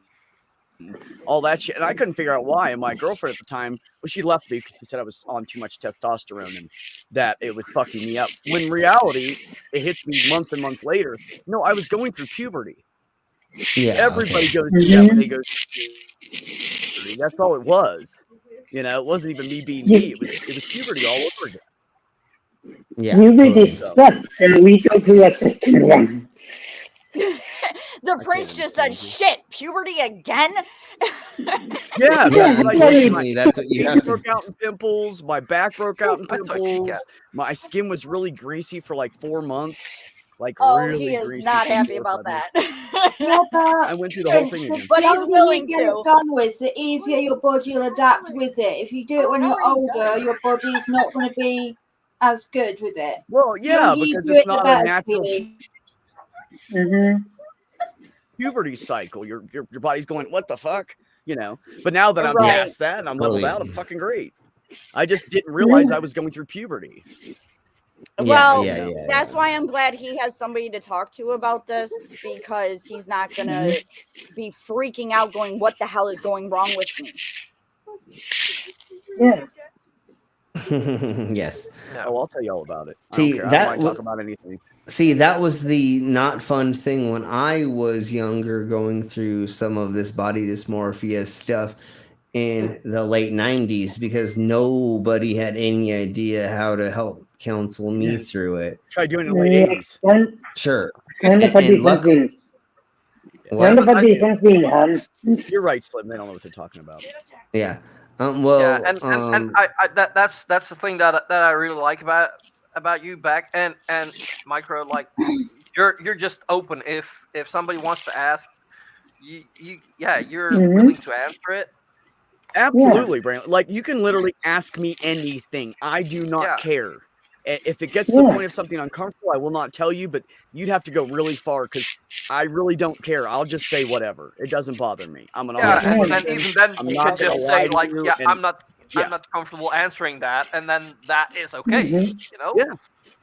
all that shit. And I couldn't figure out why. And my girlfriend at the time, she left me because she said I was on too much testosterone and that it was fucking me up. When in reality, it hits me months and months later. No, I was going through puberty. Yeah, everybody goes through that when they go through puberty. That's all it was. It wasn't even me being me. It was puberty all over again. Yeah, puberty sucks, and we go through a second one. The prince just said, "Shit, puberty again." Yeah, that's what you have to. Broke out in pimples. My back broke out in pimples. My skin was really greasy for 4 months. Really he is greasy not for happy 4 or about 5 that. months. Yeah, but I went through the whole thing again. But he's willing you get to. it done with, the easier your body will adapt with it. If you do it when you're older, your body's not going to be as good with it. Well, yeah, because it's not a natural. puberty cycle. Your body's going, what the fuck? You know. But now that I'm Right. past that and I'm leveled Totally. out, I'm fucking great. I just didn't realize I was going through puberty. Well, yeah. that's why I'm glad he has somebody to talk to about this, because he's not gonna be freaking out going, what the hell is going wrong with me? Yeah. Yes. Oh, I'll tell you all about it. I See, don't care. I that don't want to w- talk about anything. See, that was the not fun thing when I was younger, going through some of this body dysmorphia stuff in the late 90s, because nobody had any idea how to help counsel me through it. Try doing it in the late 80s. Sure. Kind of a different thing. Kind of a different thing, Hans. You're right, Slim. They don't know what they're talking about. Yeah. Well, yeah, and that's the thing that I really like about you, Beck, and Micro. Like, you're just open. If somebody wants to ask, you're willing to answer it. Absolutely, Brandon. Like, you can literally ask me anything. I do not care. If it gets to the point of something uncomfortable, I will not tell you, but you'd have to go really far, because I really don't care. I'll just say whatever. It doesn't bother me. I'm an honest and person. even then I'm you not can just gonna lie say, to like, you, and- I'm not comfortable answering that, and then that is okay. You know?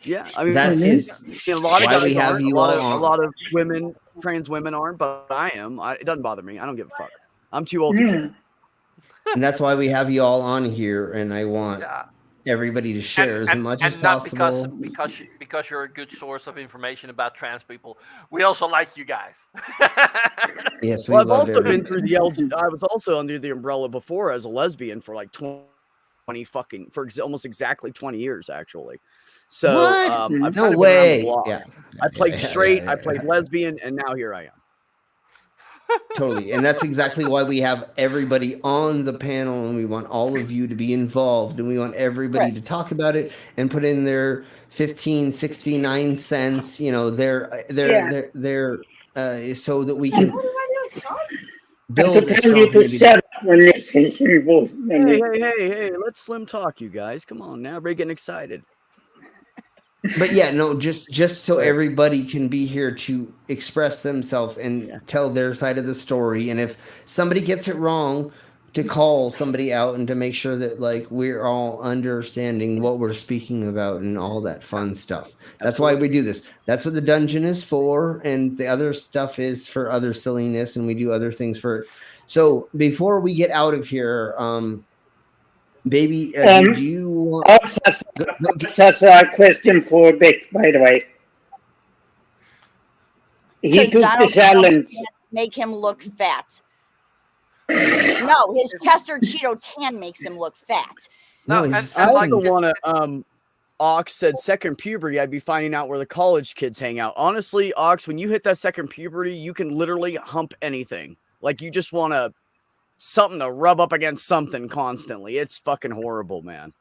Yeah. I mean, That is a lot of why guys we have aren't. you A lot all of, a lot of women, trans women aren't, but I am. It doesn't bother me. I don't give a fuck. I'm too old to care. And that's why we have you all on here, and I want everybody to share as much as not possible. because you're a good source of information about trans people. We also like you guys. Yes, we Well, I've love also everybody. been through the I was also under the umbrella before as a lesbian for like 20 almost exactly 20 years, actually. So What? I've No kind of been around the way. block. Yeah. I played straight, yeah. I played lesbian, and now here I am. Totally. And that's exactly why we have everybody on the panel, and we want all of you to be involved, and we want everybody to talk about it and put in their 15.69 cents, so that we can build a strong community. Hey, let's Slim talk, you guys. Come on now, we're getting excited. But yeah, no, just so everybody can be here to express themselves and tell their side of the story. And if somebody gets it wrong, to call somebody out and to make sure that, like, we're all understanding what we're speaking about and all that fun stuff. That's why we do this. That's what the dungeon is for, and the other stuff is for other silliness, and we do other things for it. So before we get out of here, baby, do you want... That's a question for Beck, by the way. He Says took the Donald Trump's challenge. pants make him look fat. No, his Chester Cheeto tan makes him look fat. No, I also want to. Ox said second puberty, I'd be finding out where the college kids hang out. Honestly, Ox, when you hit that second puberty, you can literally hump anything. Like, you just want something to rub up against something constantly. It's fucking horrible, man.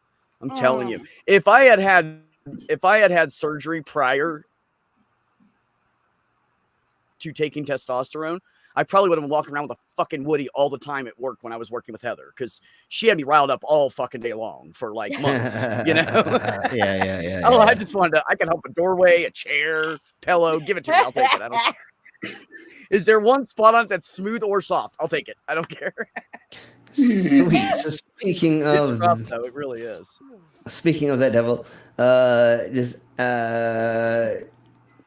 I'm telling you. If I had had surgery prior to taking testosterone, I probably would have been walking around with a fucking Woody all the time at work when I was working with Heather, because she had me riled up all fucking day long for like months, you know? Yeah. Oh, I just wanted to, I can help a doorway, a chair, pillow, give it to me. I'll take it. I don't care. Is there one spot on it that's smooth or soft? I'll take it. I don't care. Sweet. So speaking of... It's rough, though. It really is. Speaking of that, Devil,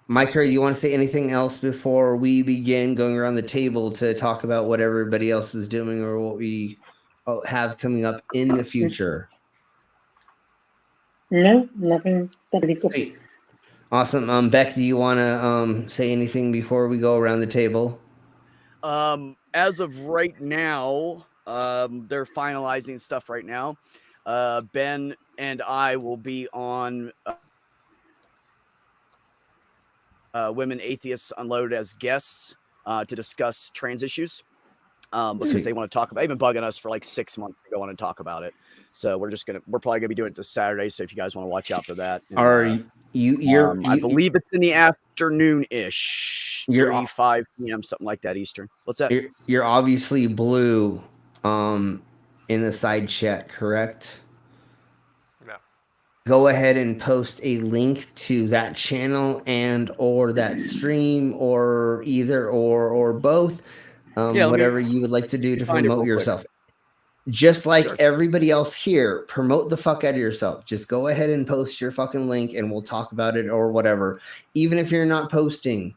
Mike, do you want to say anything else before we begin going around the table to talk about what everybody else is doing or what we have coming up in the future? No, nothing. Great. Awesome. Beck, do you want to say anything before we go around the table? As of right now, they're finalizing stuff right now. Ben and I will be on Women Atheists Unloaded as guests to discuss trans issues because they want to talk about. They've been bugging us for like 6 months to go on and talk about it. So we're probably gonna be doing it this Saturday. So if you guys want to watch out for that, and, I believe it's in the afternoon ish, 3-5 p.m. something like that Eastern. What's that? You're obviously blue, in the side chat, correct? Yeah. go ahead and post a link to that channel and or that stream or either or both, whatever you would like to do to promote yourself. Just like everybody else here, promote the fuck out of yourself. Just go ahead and post your fucking link and we'll talk about it or whatever. Even if you're not posting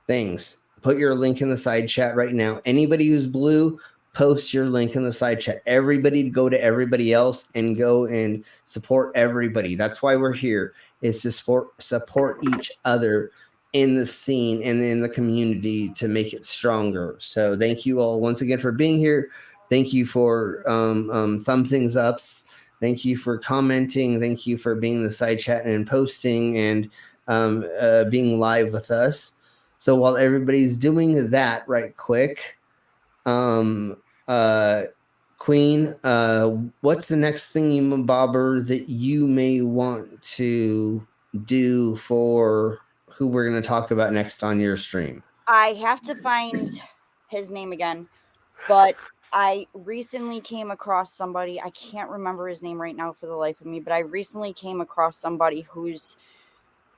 things, put your link in the side chat right now. Anybody who's blue, post your link in the side chat. Everybody go to everybody else and go and support everybody. That's why we're here, is to support each other in the scene and in the community to make it stronger. So thank you all once again for being here. Thank you for thumbs ups. Thank you for commenting. Thank you for being in the side chat and posting and being live with us. So while everybody's doing that right quick, Queen, what's the next thing, Bobber, that you may want to do for who we're going to talk about next on your stream? I have to find his name again, but I recently came across somebody. I can't remember his name right now for the life of me, but I recently came across somebody who's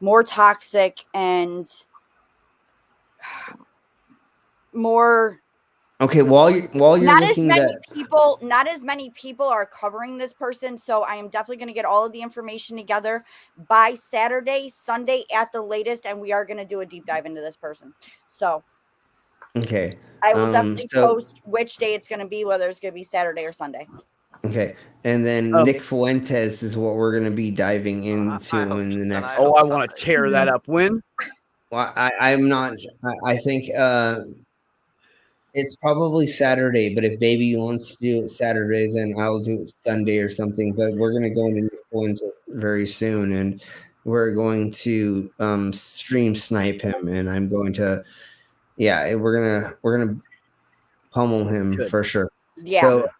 more toxic and more. Okay, while you're not looking as many that people, not as many people are covering this person. So I am definitely going to get all of the information together by Saturday, Sunday at the latest, and we are going to do a deep dive into this person. So okay, I will definitely post which day it's going to be, whether it's going to be Saturday or Sunday. Okay, and then Nick Fuentes is what we're going to be diving into in the next. Oh, I want to tear that up. When? Well, I'm not. I think it's probably Saturday, but if Baby wants to do it Saturday, then I'll do it Sunday or something. But we're going to go into Nick Fuentes very soon, and we're going to stream snipe him, and I'm going to, we're gonna pummel him for sure. Yeah. So,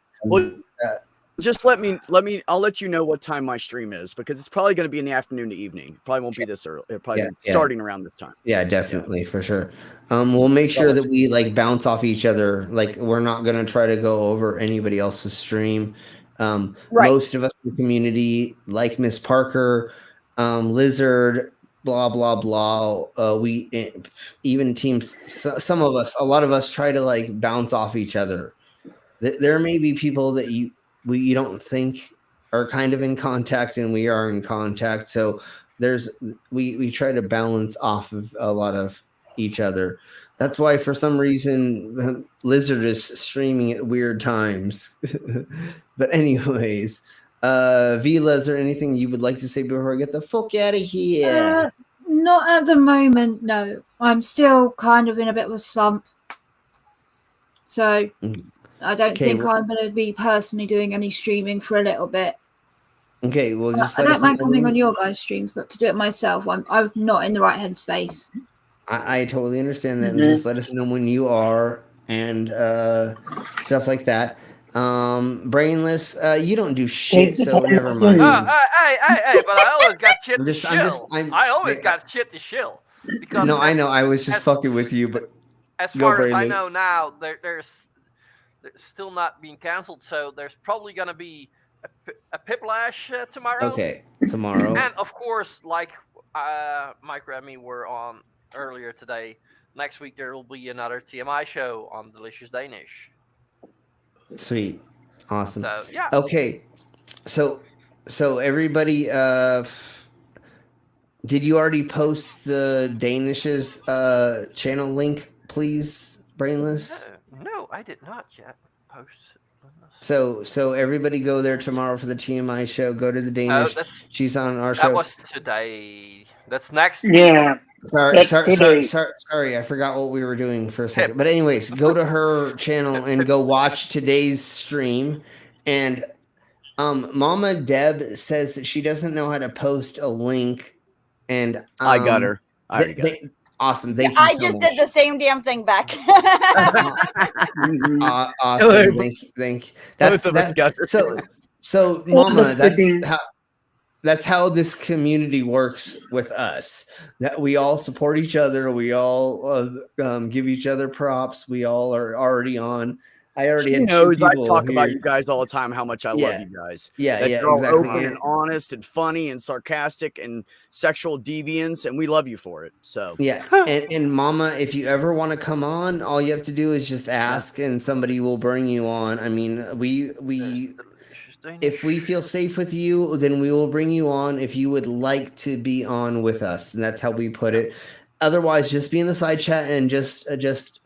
just I'll let you know what time my stream is, because it's probably going to be in the afternoon to evening. It probably won't be this early. It'll probably be starting around this time. Yeah, definitely, for sure. We'll make sure that we like bounce off each other. Like, we're not going to try to go over anybody else's stream. Most of us in the community, like Miss Parker, Lizard, blah blah blah. We even teams. Some of us, a lot of us, try to like bounce off each other. There may be people that you don't think are kind of in contact, and we are in contact. So we try to balance off of a lot of each other. That's why for some reason Lizard is streaming at weird times. But anyways, Vila, is there anything you would like to say before I get the fuck out of here? Not at the moment, no. I'm still kind of in a bit of a slump. So I don't think I'm going to be personally doing any streaming for a little bit. Okay, well, just I don't mind coming on your guys' streams, but to do it myself, I'm not in the right headspace. I totally understand that. And just let us know when you are and stuff like that. Brainless, you don't do shit, so never mind. Hey, but I always got shit to shill. I always got shit to shill. Because no, I know. I was just fucking with you, but as far as I know now, there's still not being canceled, so there's probably going to be a Piplash tomorrow. Okay, tomorrow. And of course, like Micro and me were on earlier today, next week there will be another TMI show on Delicious Danish. Sweet. Awesome. So, yeah. Okay. So everybody, did you already post the Danish's channel link, please, Brainless? No, I did not yet post. So everybody go there tomorrow for the TMI show. Go to the Danish. She's on our show. That was today. That's next. Yeah. Sorry, I forgot what we were doing for a second. But anyways, go to her channel and go watch today's stream. And Mama Deb says that she doesn't know how to post a link. And I got her. I already got her. Awesome. Thank you I so just much. did the same damn thing back. Awesome. Thank you. So Mama, that's how this community works with us. That we all support each other. We all give each other props. We all are already on I already She had knows two I people talk about here. you guys all the time, how much I love you guys. Yeah, that yeah, you're all exactly. open and honest and funny and sarcastic and sexual deviance, and we love you for it. So Yeah, and Mama, if you ever want to come on, all you have to do is just ask, and somebody will bring you on. I mean, we if we feel safe with you, then we will bring you on if you would like to be on with us, and that's how we put it. Otherwise, just be in the side chat and just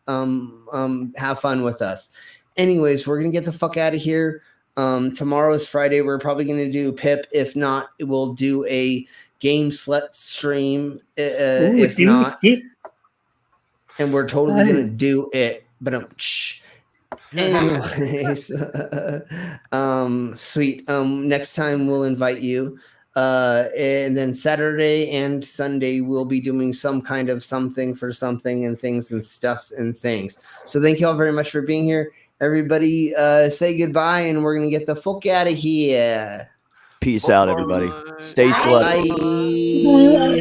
have fun with us. Anyways, we're gonna get the fuck out of here. Tomorrow is Friday. We're probably gonna do Pip. If not, we'll do a game slut stream. If not, and we're totally gonna do it. But anyways, sweet. Next time we'll invite you. And then Saturday and Sunday we'll be doing some kind of something for something and things and stuffs and things. So thank you all very much for being here. Everybody say goodbye, and we're gonna get the fuck out of here. peace out, everybody. Stay slutty. Bye.